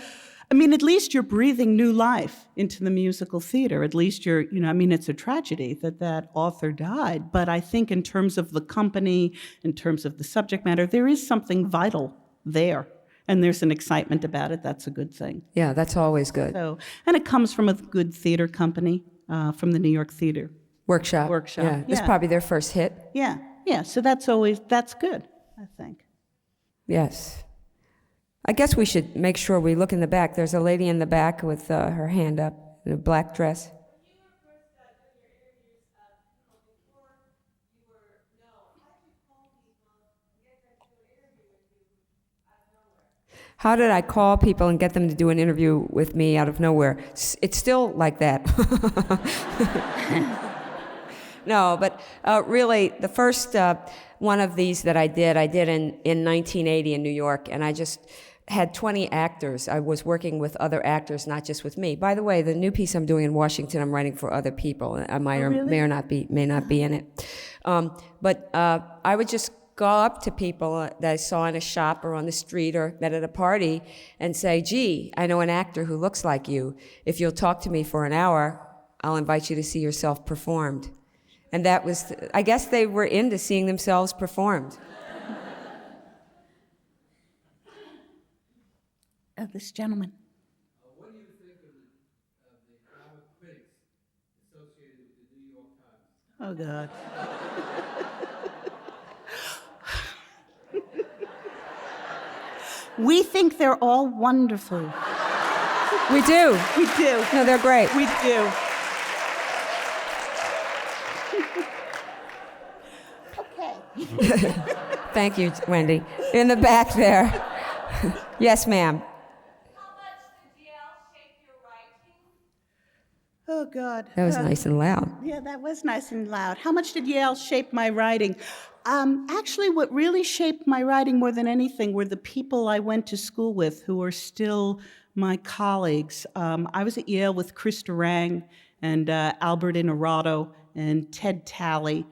least you're breathing new life into the musical theater. At least it's a tragedy that author died. But I think in terms of the company, in terms of the subject matter, there is something vital there. And there's an excitement about it. That's a good thing. Yeah, that's always good. And it comes from a good theater company, from the New York Theater Workshop. Yeah, it's probably their first hit. Yeah. So that's good, I think. Yes. I guess we should make sure we look in the back. There's a lady in the back with her hand up in a black dress. How did I call people and get them to do an interview with me out of nowhere? It's still like that. No, but really, the first one of these that I did in 1980 in New York, and I just had 20 actors. I was working with other actors, not just with me. By the way, the new piece I'm doing in Washington, I'm writing for other people. I might or may not be in it. But I would just go up to people that I saw in a shop or on the street or met at a party and say, gee, I know an actor who looks like you. If you'll talk to me for an hour, I'll invite you to see yourself performed. And that was, I guess they were into seeing themselves performed. This gentleman. What do you think of the drama critics associated with the New York Times? Oh, God. We think they're all wonderful. We do. We do. No, they're great. We do. Okay. Thank you, Wendy. In the back there. Yes, ma'am. Oh, God. That was nice and loud. Yeah, that was nice and loud. How much did Yale shape my writing? Actually, what really shaped my writing more than anything were the people I went to school with who are still my colleagues. I was at Yale with Chris Durang and Albert Inarado and Ted Talley,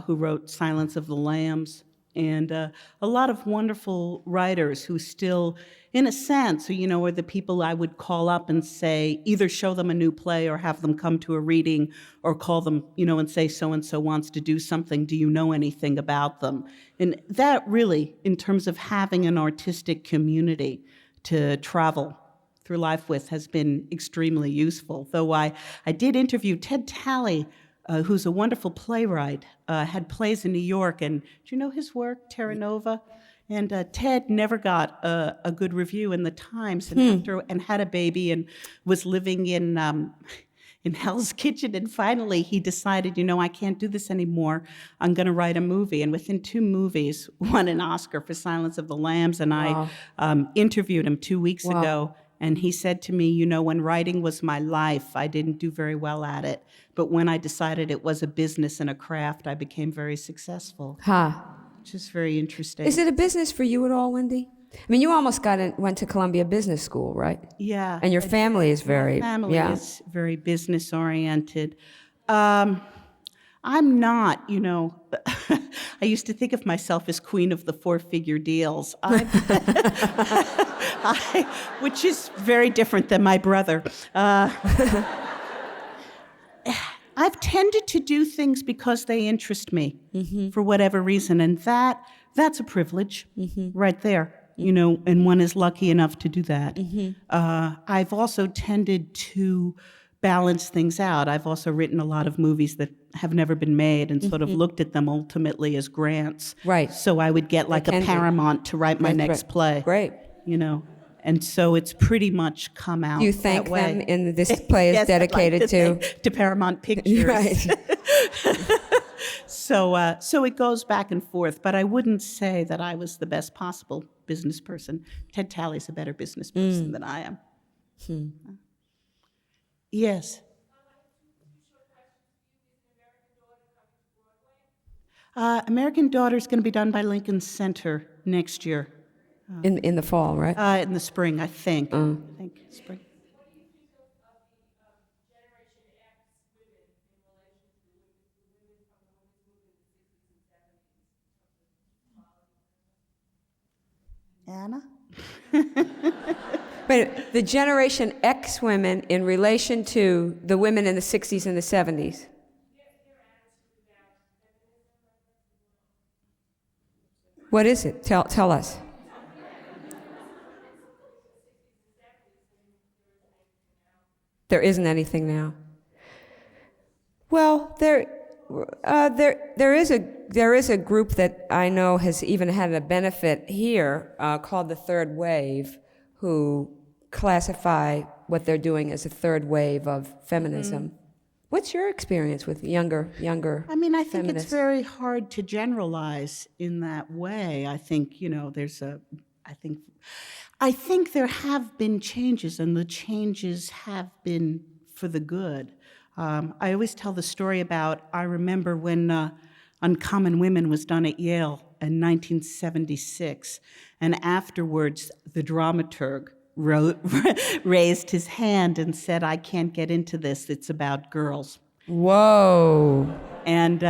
who wrote Silence of the Lambs, and a lot of wonderful writers who still, in a sense, are the people I would call up and say, either show them a new play or have them come to a reading, or call them, and say, so-and-so wants to do something, do you know anything about them? And that really, in terms of having an artistic community to travel through life with, has been extremely useful. Though I did interview Ted Talley, who's a wonderful playwright, had plays in New York, and do you know his work, Terra Nova? And Ted never got a good review in the Times, and had a baby, and was living in in Hell's Kitchen. And finally, he decided, I can't do this anymore. I'm going to write a movie. And within 2 movies, won an Oscar for Silence of the Lambs. And Wow. I interviewed him 2 weeks Wow. ago. And he said to me, when writing was my life, I didn't do very well at it. But when I decided it was a business and a craft, I became very successful, which is very interesting. Is it a business for you at all, Wendy? I mean, you almost went to Columbia Business School, right? Yeah. And your family is very, My family yeah. is very business-oriented. I'm not, I used to think of myself as queen of the 4-figure deals, which is very different than my brother. I've tended to do things because they interest me for whatever reason, and that's a privilege right there, and one is lucky enough to do that. I've also tended to balance things out. I've also written a lot of movies that have never been made and sort of looked at them ultimately as grants. Right. So I would get like a Paramount to write my next play. Great. And so it's pretty much come out Do you that thank way. them in this play is Yes, I'd like dedicated to? to Paramount Pictures. Right. So it goes back and forth, but I wouldn't say that I was the best possible business person. Ted Talley's a better business person than I am. Yes. American Daughter's going to be done by Lincoln Center next year. In the fall, right? In the spring, I think. I think spring. Anna? But the Generation X women in relation to the women in the 60s and the 70s. What is it? Tell us. There isn't anything now. Well, there is a group that I know has even had a benefit here called the Third Wave, who classify what they're doing as a third wave of feminism. What's your experience with younger I mean, I think feminists? it's very hard to generalize in that way. I think, I think there have been changes, and the changes have been for the good. I always tell the story about, I remember when Uncommon Women was done at Yale in 1976, and afterwards the dramaturg raised his hand and said, "I can't get into this, it's about girls." Whoa. And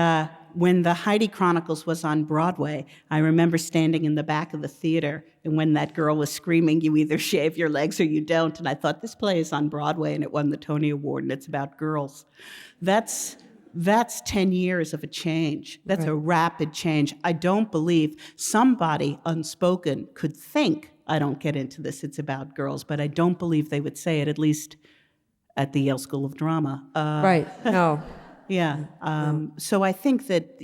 when the Heidi Chronicles was on Broadway, I remember standing in the back of the theater, and when that girl was screaming, "You either shave your legs or you don't," and I thought, this play is on Broadway, and it won the Tony Award, and it's about girls. That's 10 years of a change. That's a rapid change. I don't believe somebody unspoken could think, "I don't get into this, it's about girls," but I don't believe they would say it, at least at the Yale School of Drama. Right. No. Yeah. So I think that,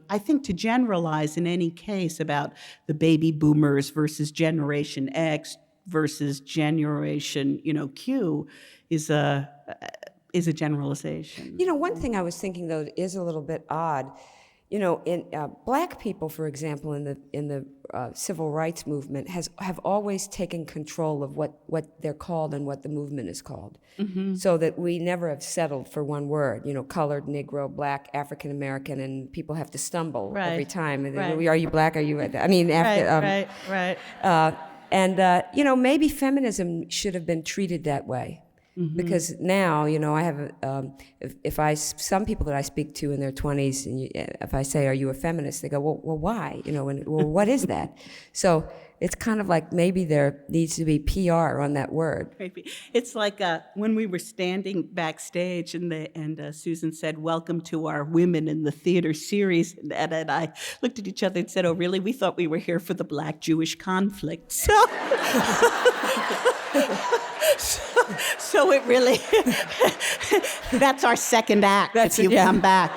I think to generalize in any case about the baby boomers versus Generation X versus Generation, Q is a generalization. One thing I was thinking, though, is a little bit odd. In black people, for example, in the civil rights movement, have always taken control of what they're called and what the movement is called, so that we never have settled for one word. Colored, Negro, black, African American, and people have to stumble every time. Right. Are you black? Are you? I mean, after, Right. Maybe feminism should have been treated that way. Because now, I have, some people that I speak to in their 20s, and if I say, "Are you a feminist?" they go, well, why? What is that? So it's kind of like maybe there needs to be PR on that word. Maybe. It's like when we were standing backstage and Susan said, "Welcome to our Women in the Theater series," and Ed and I looked at each other and said, "Oh, really? We thought we were here for the Black-Jewish conflict." So it really, that's our second act, if you come back.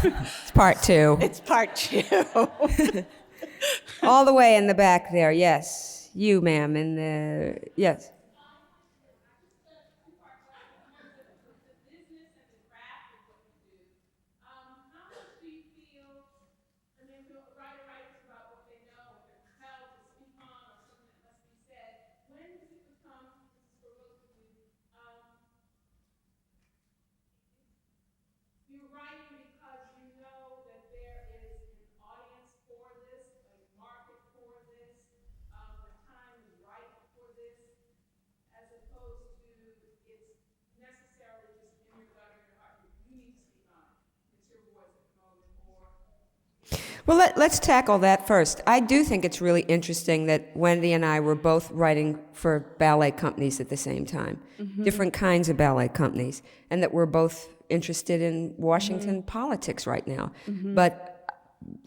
It's part two. It's part two. All the way in the back there, yes. You, ma'am, yes. Well, let's tackle that first. I do think it's really interesting that Wendy and I were both writing for ballet companies at the same time, different kinds of ballet companies, and that we're both interested in Washington politics right now. But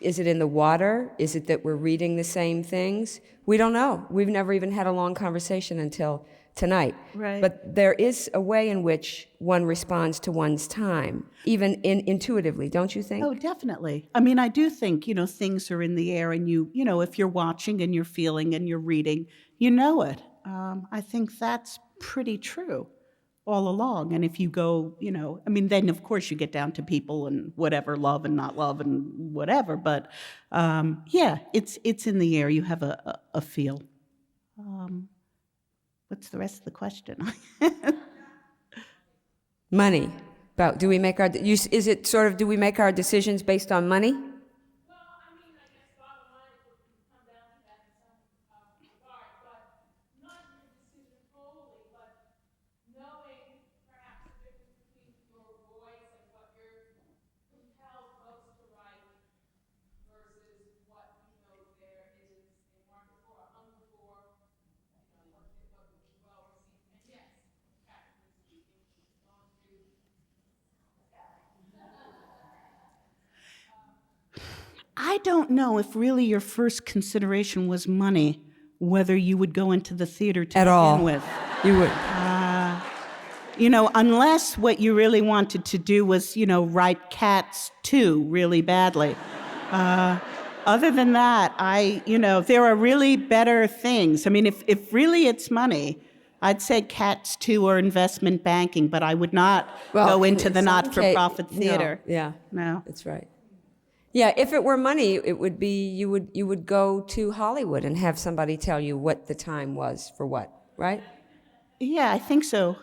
is it in the water? Is it that we're reading the same things? We don't know. We've never even had a long conversation until tonight. Right. But there is a way in which one responds to one's time, even intuitively, don't you think? Oh, definitely. I mean, I do think, things are in the air, and if you're watching and you're feeling and you're reading, you know it. I think that's pretty true all along. And if you go, then of course you get down to people and whatever, love and not love and whatever. But yeah, it's in the air. You have a feel. What's the rest of the question? Money. About do we make our is it sort of do we make our decisions based on money? I don't know if really your first consideration was money, whether you would go into the theater to At begin all. with. You would. Unless what you really wanted to do was, write Cats 2 really badly. Other than that, there are really better things. I mean, if really it's money, I'd say Cats 2 or investment banking, but I would not go into the not-for-profit theater. No, yeah. No. That's right. Yeah, if it were money, it would be you would go to Hollywood and have somebody tell you what the time was for what, right? Yeah, I think so.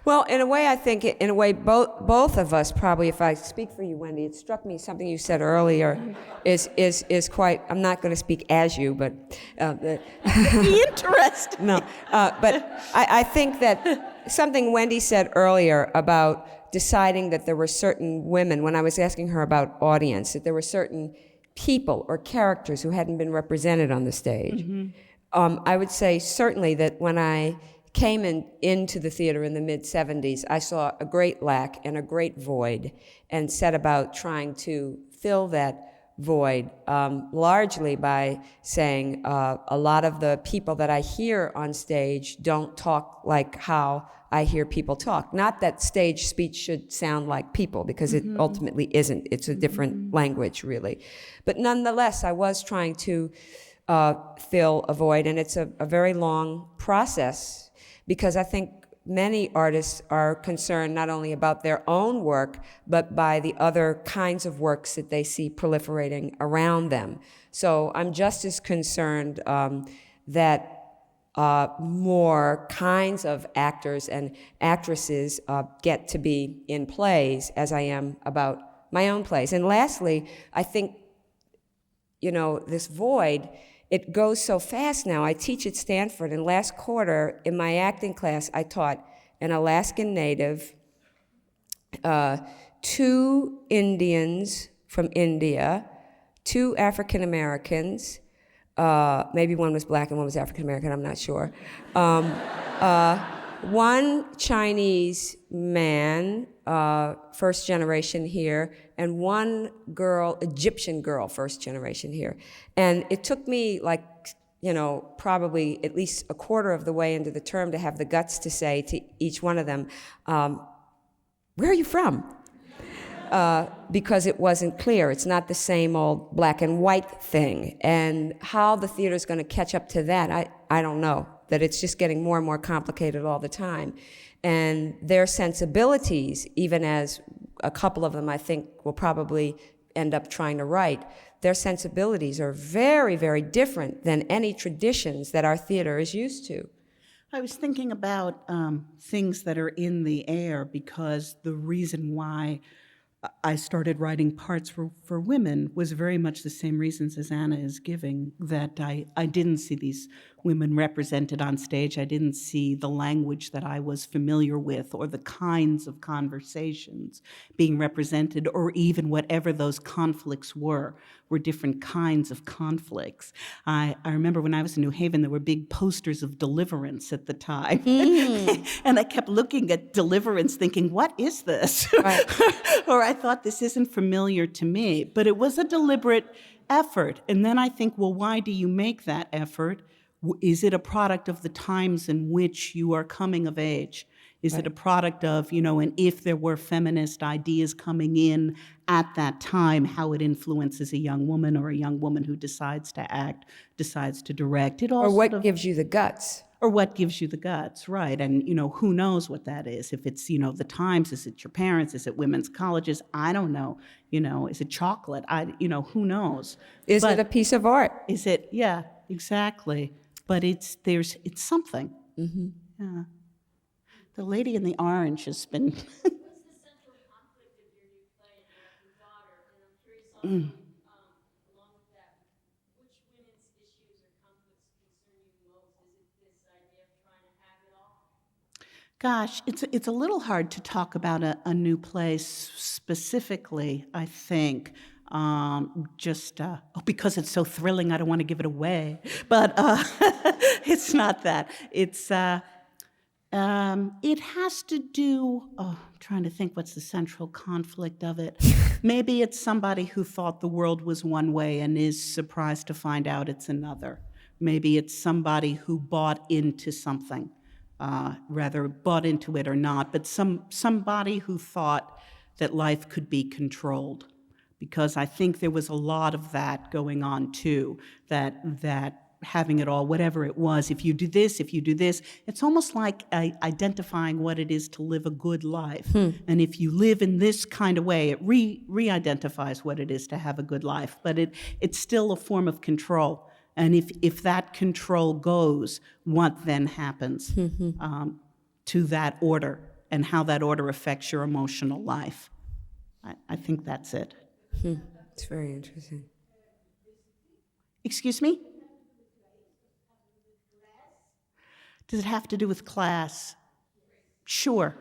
Well, in a way, I think, both of us probably, if I speak for you, Wendy, it struck me something you said earlier is quite, I'm not going to speak as you, but... Be interested. No, but I think that something Wendy said earlier about deciding that there were certain women, when I was asking her about audience, that there were certain people or characters who hadn't been represented on the stage. I would say certainly that when I came into the theater in the mid-'70s, I saw a great lack and a great void and set about trying to fill that void, largely by saying a lot of the people that I hear on stage don't talk like how I hear people talk. Not that stage speech should sound like people, because it ultimately isn't. It's a different language, really. But nonetheless, I was trying to fill a void, and it's a very long process, because I think many artists are concerned not only about their own work, but by the other kinds of works that they see proliferating around them. So I'm just as concerned that more kinds of actors and actresses get to be in plays as I am about my own plays. And lastly, I think, this void, it goes so fast now. I teach at Stanford, and last quarter in my acting class, I taught an Alaskan native, 2 Indians from India, 2 African Americans, maybe one was black and one was African American, I'm not sure. 1 Chinese man, first generation here, and 1 girl, Egyptian girl, first generation here. And it took me probably at least a quarter of the way into the term to have the guts to say to each one of them, where are you from? Because it wasn't clear. It's not the same old black and white thing. And how the theater's going to catch up to that, I don't know. That it's just getting more and more complicated all the time. And their sensibilities, even as a couple of them I think will probably end up trying to write, their sensibilities are very, very different than any traditions that our theater is used to. I was thinking about things that are in the air, because the reason why I started writing parts for women was very much the same reasons as Anna is giving, that I didn't see these women represented on stage. I didn't see the language that I was familiar with, or the kinds of conversations being represented, or even whatever those conflicts were different kinds of conflicts. I remember when I was in New Haven, there were big posters of deliverance at the time. And I kept looking at deliverance thinking, what is this? Right. Or I thought, this isn't familiar to me. But it was a deliberate effort. And then I think, well, why do you make that effort? Is it a product of the times in which you are coming of age? Is it a product of, and if there were feminist ideas coming in at that time, how it influences a young woman, or a young woman who decides to act, decides to direct? It all Or what gives you the guts? Or what gives you the guts, right? And, who knows what that is? If it's, the times, is it your parents? Is it women's colleges? I don't know. Is it chocolate? Who knows? Is it a piece of art? Is it? Yeah, exactly. But it's something. Mm-hmm. Yeah. The lady in the orange has been. What's the central conflict of your new play and your daughter? And I'm curious also, along with that, which women's issues or conflicts concern you most? Is it this idea of trying to have it all? Gosh, it's a little hard to talk about a new play specifically, I think. Because it's so thrilling, I don't want to give it away. But it's not that. It has to do, I'm trying to think what's the central conflict of it. Maybe it's somebody who thought the world was one way and is surprised to find out it's another. Maybe it's somebody who bought into something, rather bought into it or not, but somebody who thought that life could be controlled. Because I think there was a lot of that going on too, that having it all, whatever it was, if you do this, it's almost like identifying what it is to live a good life. And if you live in this kind of way, it re-identifies what it is to have a good life. But it's still a form of control. And if that control goes, what then happens to that order, and how that order affects your emotional life? I think that's it. It's very interesting. Excuse me? Does it have to do with class? Sure.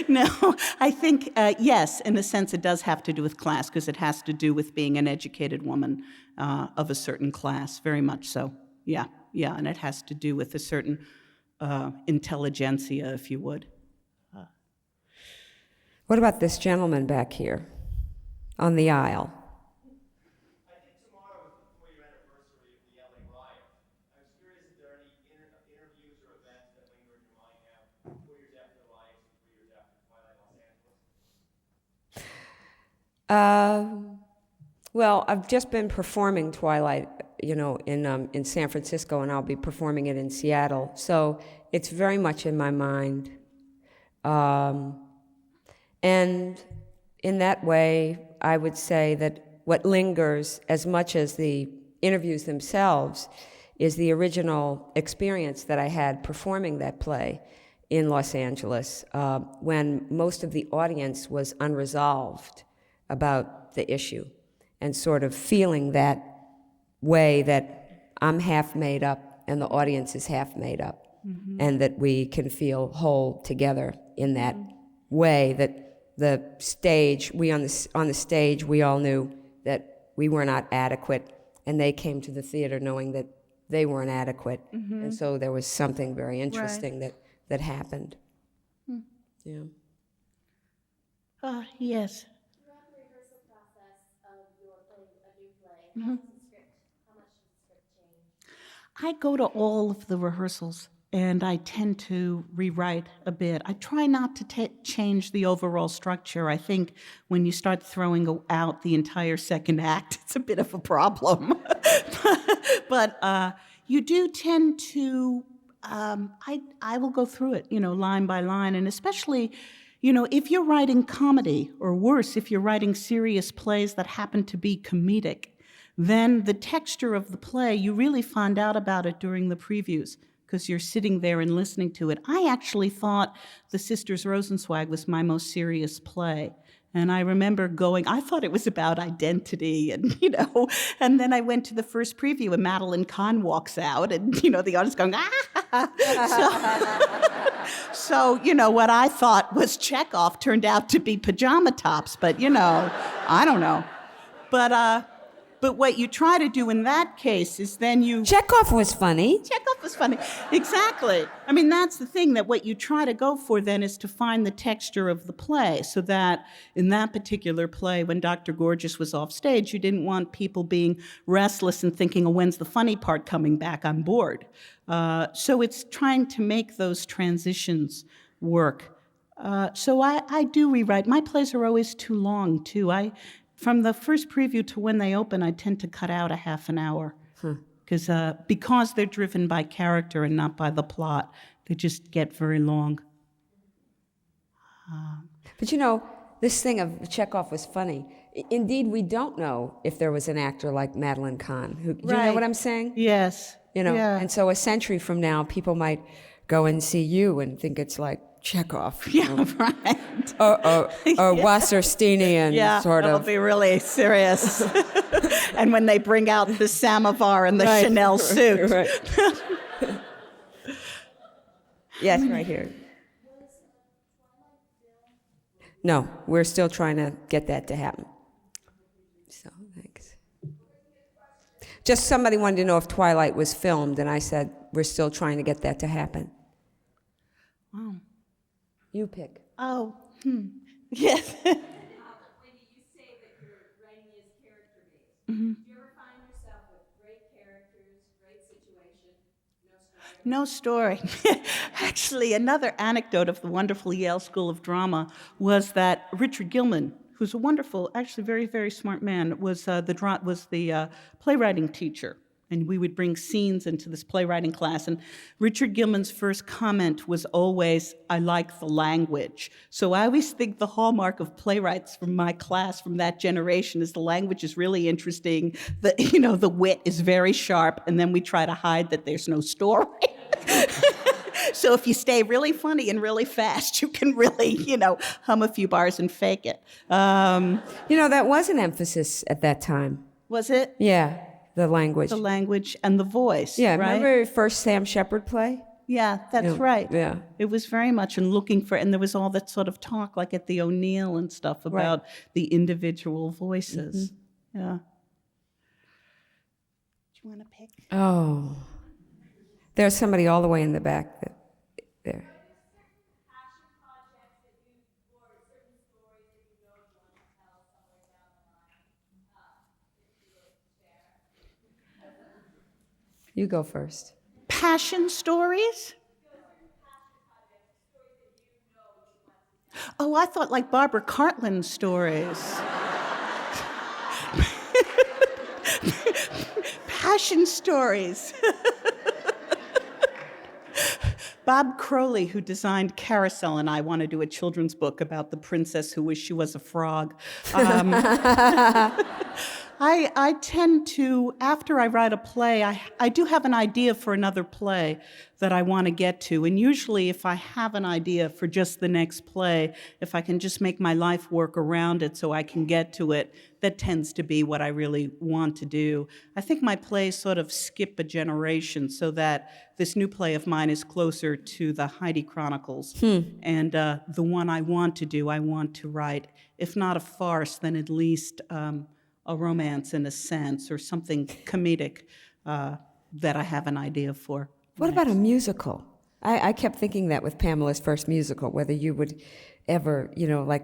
No, I think, yes, in a sense it does have to do with class, because it has to do with being an educated woman of a certain class, very much so. Yeah, and it has to do with a certain intelligentsia, if you would. What about this gentleman back here on the aisle? I think tomorrow is the 4-year anniversary of the LA riot. I was curious if there are any interviews or events that linger in your mind now, 4 years after the riots and 3 years after Twilight Los Angeles. Well, I've just been performing Twilight, in San Francisco, and I'll be performing it in Seattle. So it's very much in my mind. And in that way, I would say that what lingers as much as the interviews themselves is the original experience that I had performing that play in Los Angeles, when most of the audience was unresolved about the issue, and sort of feeling that way that I'm half made up and the audience is half made up, and that we can feel whole together in that way, that the stage, on the stage, we all knew that we were not adequate, and they came to the theater knowing that they weren't adequate. And so there was something very interesting that happened. Yeah. Yes. Throughout the rehearsal process of your playing a new play, how much does the script change? I go to all of the rehearsals, and I tend to rewrite a bit. I try not to change the overall structure. I think when you start throwing out the entire second act, it's a bit of a problem. But you do tend to, I will go through it, line by line, and especially You know, if you're writing comedy, or worse, if you're writing serious plays that happen to be comedic, then the texture of the play, you really find out about it during the previews because you're sitting there and listening to it. I actually thought The Sisters Rosenzweig was my most serious play. And I remember I thought it was about identity and, and then I went to the first preview and Madeline Kahn walks out and, the audience going, So, what I thought was Chekhov turned out to be pajama tops, but, I don't know. But what you try to do in that case is then you... Chekhov was funny. Chekhov was funny. Exactly. I mean, that's the thing, that what you try to go for then is to find the texture of the play, so that in that particular play, when Dr. Gorgeous was off stage, you didn't want people being restless and thinking, oh, when's the funny part coming back? I'm bored. So it's trying to make those transitions work. So I do rewrite. My plays are always too long, too. From the first preview to when they open, I tend to cut out a half an hour. Because they're driven by character and not by the plot, they just get very long. But this thing of Chekhov was funny. Indeed, we don't know if there was an actor like Madeline Kahn. Do you know what I'm saying? Yes. Yeah. And so a century from now, people might go and see you and think it's like Chekhov. Yeah, right. Or Wassersteinian sort of. It'll be really serious. And when they bring out the samovar and the Chanel suit. Right. Yes, right here. No, we're still trying to get that to happen. So, thanks. Just somebody wanted to know if Twilight was filmed, and I said, we're still trying to get that to happen. Wow. You pick. Oh, yes. Wendy, you say that your writing is character-based. Mm-hmm. Do you ever find yourself with great characters, great situation, no story? No story. Actually, another anecdote of the wonderful Yale School of Drama was that Richard Gilman, who's a wonderful, actually very, very smart man, was the playwriting teacher. And we would bring scenes into this playwriting class. And Richard Gilman's first comment was always, I like the language. So I always think the hallmark of playwrights from my class, from that generation, is the language is really interesting. The wit is very sharp. And then we try to hide that there's no story. So if you stay really funny and really fast, you can really, hum a few bars and fake it. That was an emphasis at that time. Was it? Yeah. The language. The language and the voice. Yeah, right? remember your first Sam Shepard play? Yeah, that's right. Yeah. It was very much in looking for, and there was all that sort of talk, like at the O'Neill and stuff, about the individual voices. Mm-hmm. Yeah. Do you want to pick? Oh. There's somebody all the way in the back there. You go first. Passion stories? Oh, I thought like Barbara Cartland stories. Passion stories. Bob Crowley, who designed Carousel, and I want to do a children's book about the princess who wished she was a frog. I tend to, after I write a play, I do have an idea for another play that I want to get to. And usually if I have an idea for just the next play, if I can just make my life work around it so I can get to it, that tends to be what I really want to do. I think my plays sort of skip a generation so that this new play of mine is closer to the Heidi Chronicles. And the one I want to do, I want to write, if not a farce, then at least a romance in a sense, or something comedic that I have an idea for. What about a musical? I kept thinking that with Pamela's first musical, whether you would ever,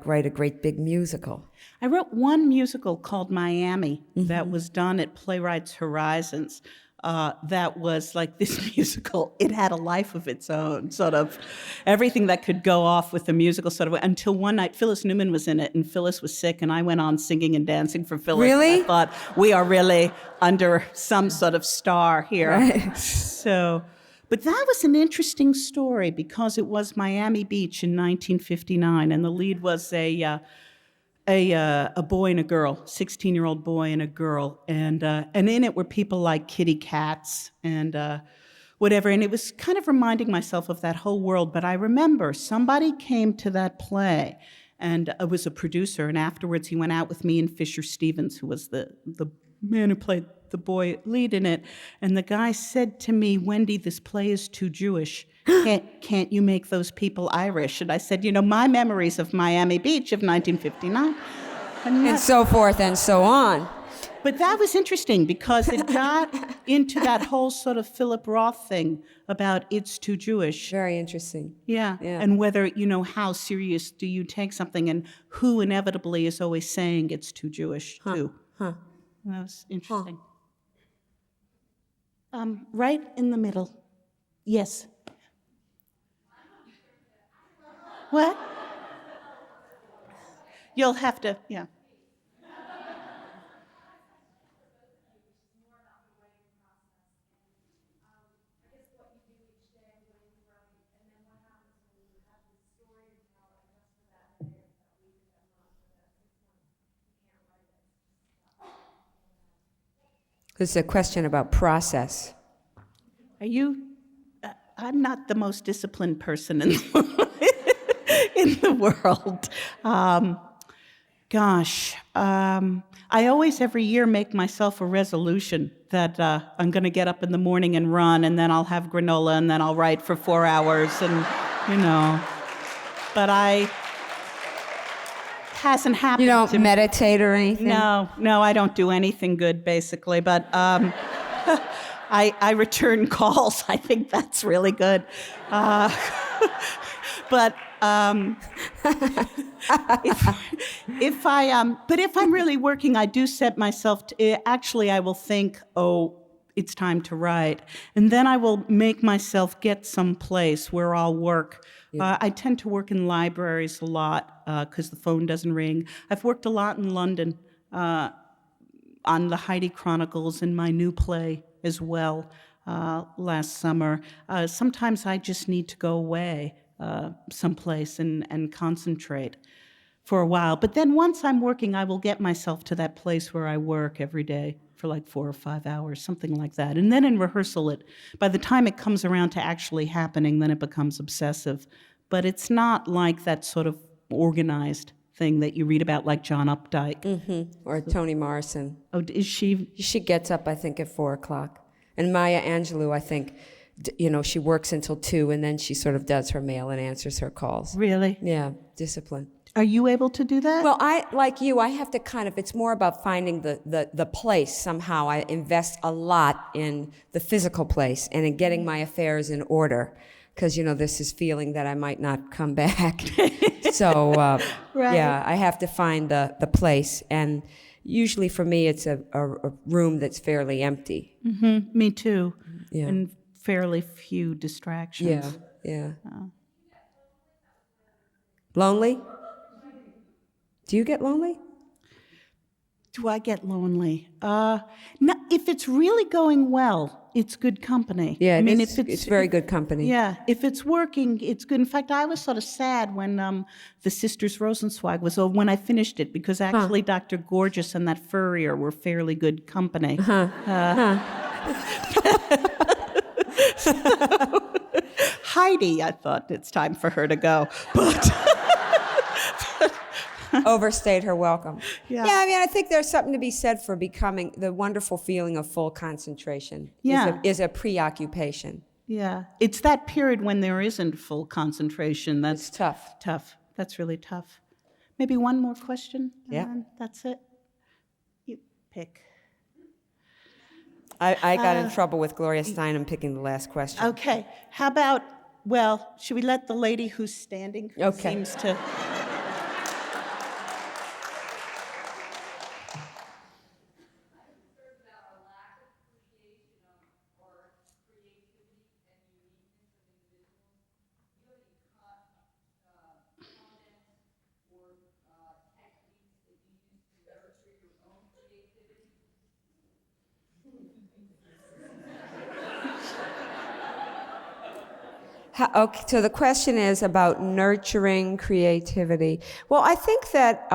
write a great big musical. I wrote one musical called Miami that was done at Playwrights Horizons. That was like this musical. It had a life of its own, sort of everything that could go off with the musical, sort of, until one night Phyllis Newman was in it, and Phyllis was sick, and I went on singing and dancing for Phyllis. Really? I thought, we are really under some sort of star here. Right. So, But that was an interesting story because it was Miami Beach in 1959, and the lead was a boy and a girl, 16-year-old boy and a girl, and in it were people like Kitty Katz and whatever, and it was kind of reminding myself of that whole world. But I remember somebody came to that play, and it was a producer, and afterwards he went out with me and Fisher Stevens, who was the man who played the boy lead in it, and the guy said to me, "Wendy, this play is too Jewish. Can't you make those people Irish?" And I said, my memories of Miami Beach of 1959. And so forth and so on. But that was interesting because it got into that whole sort of Philip Roth thing about it's too Jewish. Very interesting. Yeah. Yeah. And whether, how serious do you take something, and who inevitably is always saying it's too Jewish, too. Huh. That was interesting. Right in the middle. Yes. What? You'll have to, yeah. This is a question about process. Are you? I'm not the most disciplined person in the world. I always every year make myself a resolution that I'm going to get up in the morning and run, and then I'll have granola, and then I'll write for 4 hours, and But hasn't happened. You don't to me. meditate or anything? No, I don't do anything good, basically. But I return calls. I think that's really good. But if I'm really working, I do set myself to. Actually, I will think, it's time to write, and then I will make myself get someplace where I'll work. I tend to work in libraries a lot because the phone doesn't ring. I've worked a lot in London on the Heidi Chronicles and my new play as well last summer. Sometimes I just need to go away someplace and concentrate for a while. But then once I'm working, I will get myself to that place where I work every day for like 4 or 5 hours, something like that. And then in rehearsal, by the time it comes around to actually happening, then it becomes obsessive. But it's not like that sort of organized thing that you read about, like John Updike. Or Toni Morrison. Oh, is she? She gets up, I think, at 4 o'clock. And Maya Angelou, I think, she works until 2, and then she sort of does her mail and answers her calls. Really? Yeah, discipline. Are you able to do that? Well, like you, I have to it's more about finding the place somehow. I invest a lot in the physical place and in getting my affairs in order because, there's this feeling that I might not come back. So, Right. yeah, I have to find the place. And usually for me, it's a room that's fairly empty. Mm-hmm. Me too. Yeah. And fairly few distractions. Yeah. Lonely? Do you get lonely? Do I get lonely? No, if it's really going well, it's good company. Yeah, if it's very good company. Yeah, if it's working, it's good. In fact, I was sort of sad when the Sisters Rosenzweig was over, when I finished it, because actually Dr. Gorgeous and that Furrier were fairly good company. Heidi, I thought it's time for her to go, but... Overstayed her welcome. Yeah. I think there's something to be said for becoming the wonderful feeling of full concentration. Yeah. Is a preoccupation. Yeah, it's that period when there isn't full concentration. That's It's tough. Tough. That's really tough. Maybe one more question? Yeah. And then that's it. You pick. I got in trouble with Gloria Steinem picking the last question. Okay. How about, should we let the lady who's standing, who Okay. seems to... Okay, so the question is about nurturing creativity. Well, I think that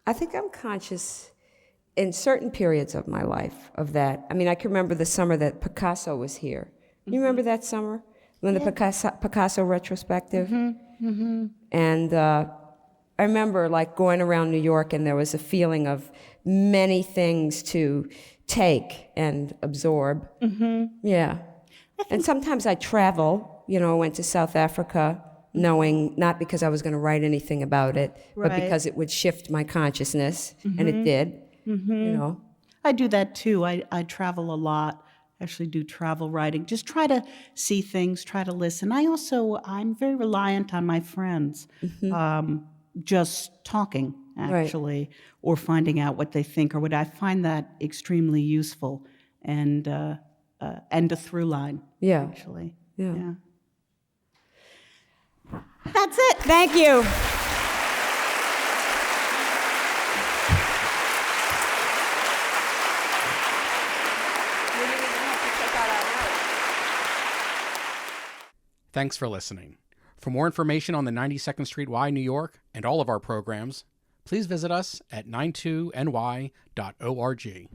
I think I'm conscious in certain periods of my life of that. I mean, I can remember the summer that Picasso was here. You remember that summer when the Picasso retrospective? And I remember like going around New York, and there was a feeling of many things to take and absorb. Yeah. And sometimes I travel, you know, I went to South Africa knowing, not because I was going to write anything about it, but Right. because it would shift my consciousness, and it did, you know. I do that too. I travel a lot, actually do travel writing. Just try to see things, try to listen. I'm very reliant on my friends, just talking, actually, or finding out what they think or what I find that extremely useful and a through line, Yeah. actually. Yeah. That's it. Thank you. Thanks for listening. For more information on the 92nd Street Y, New York, and all of our programs, please visit us at 92ny.org.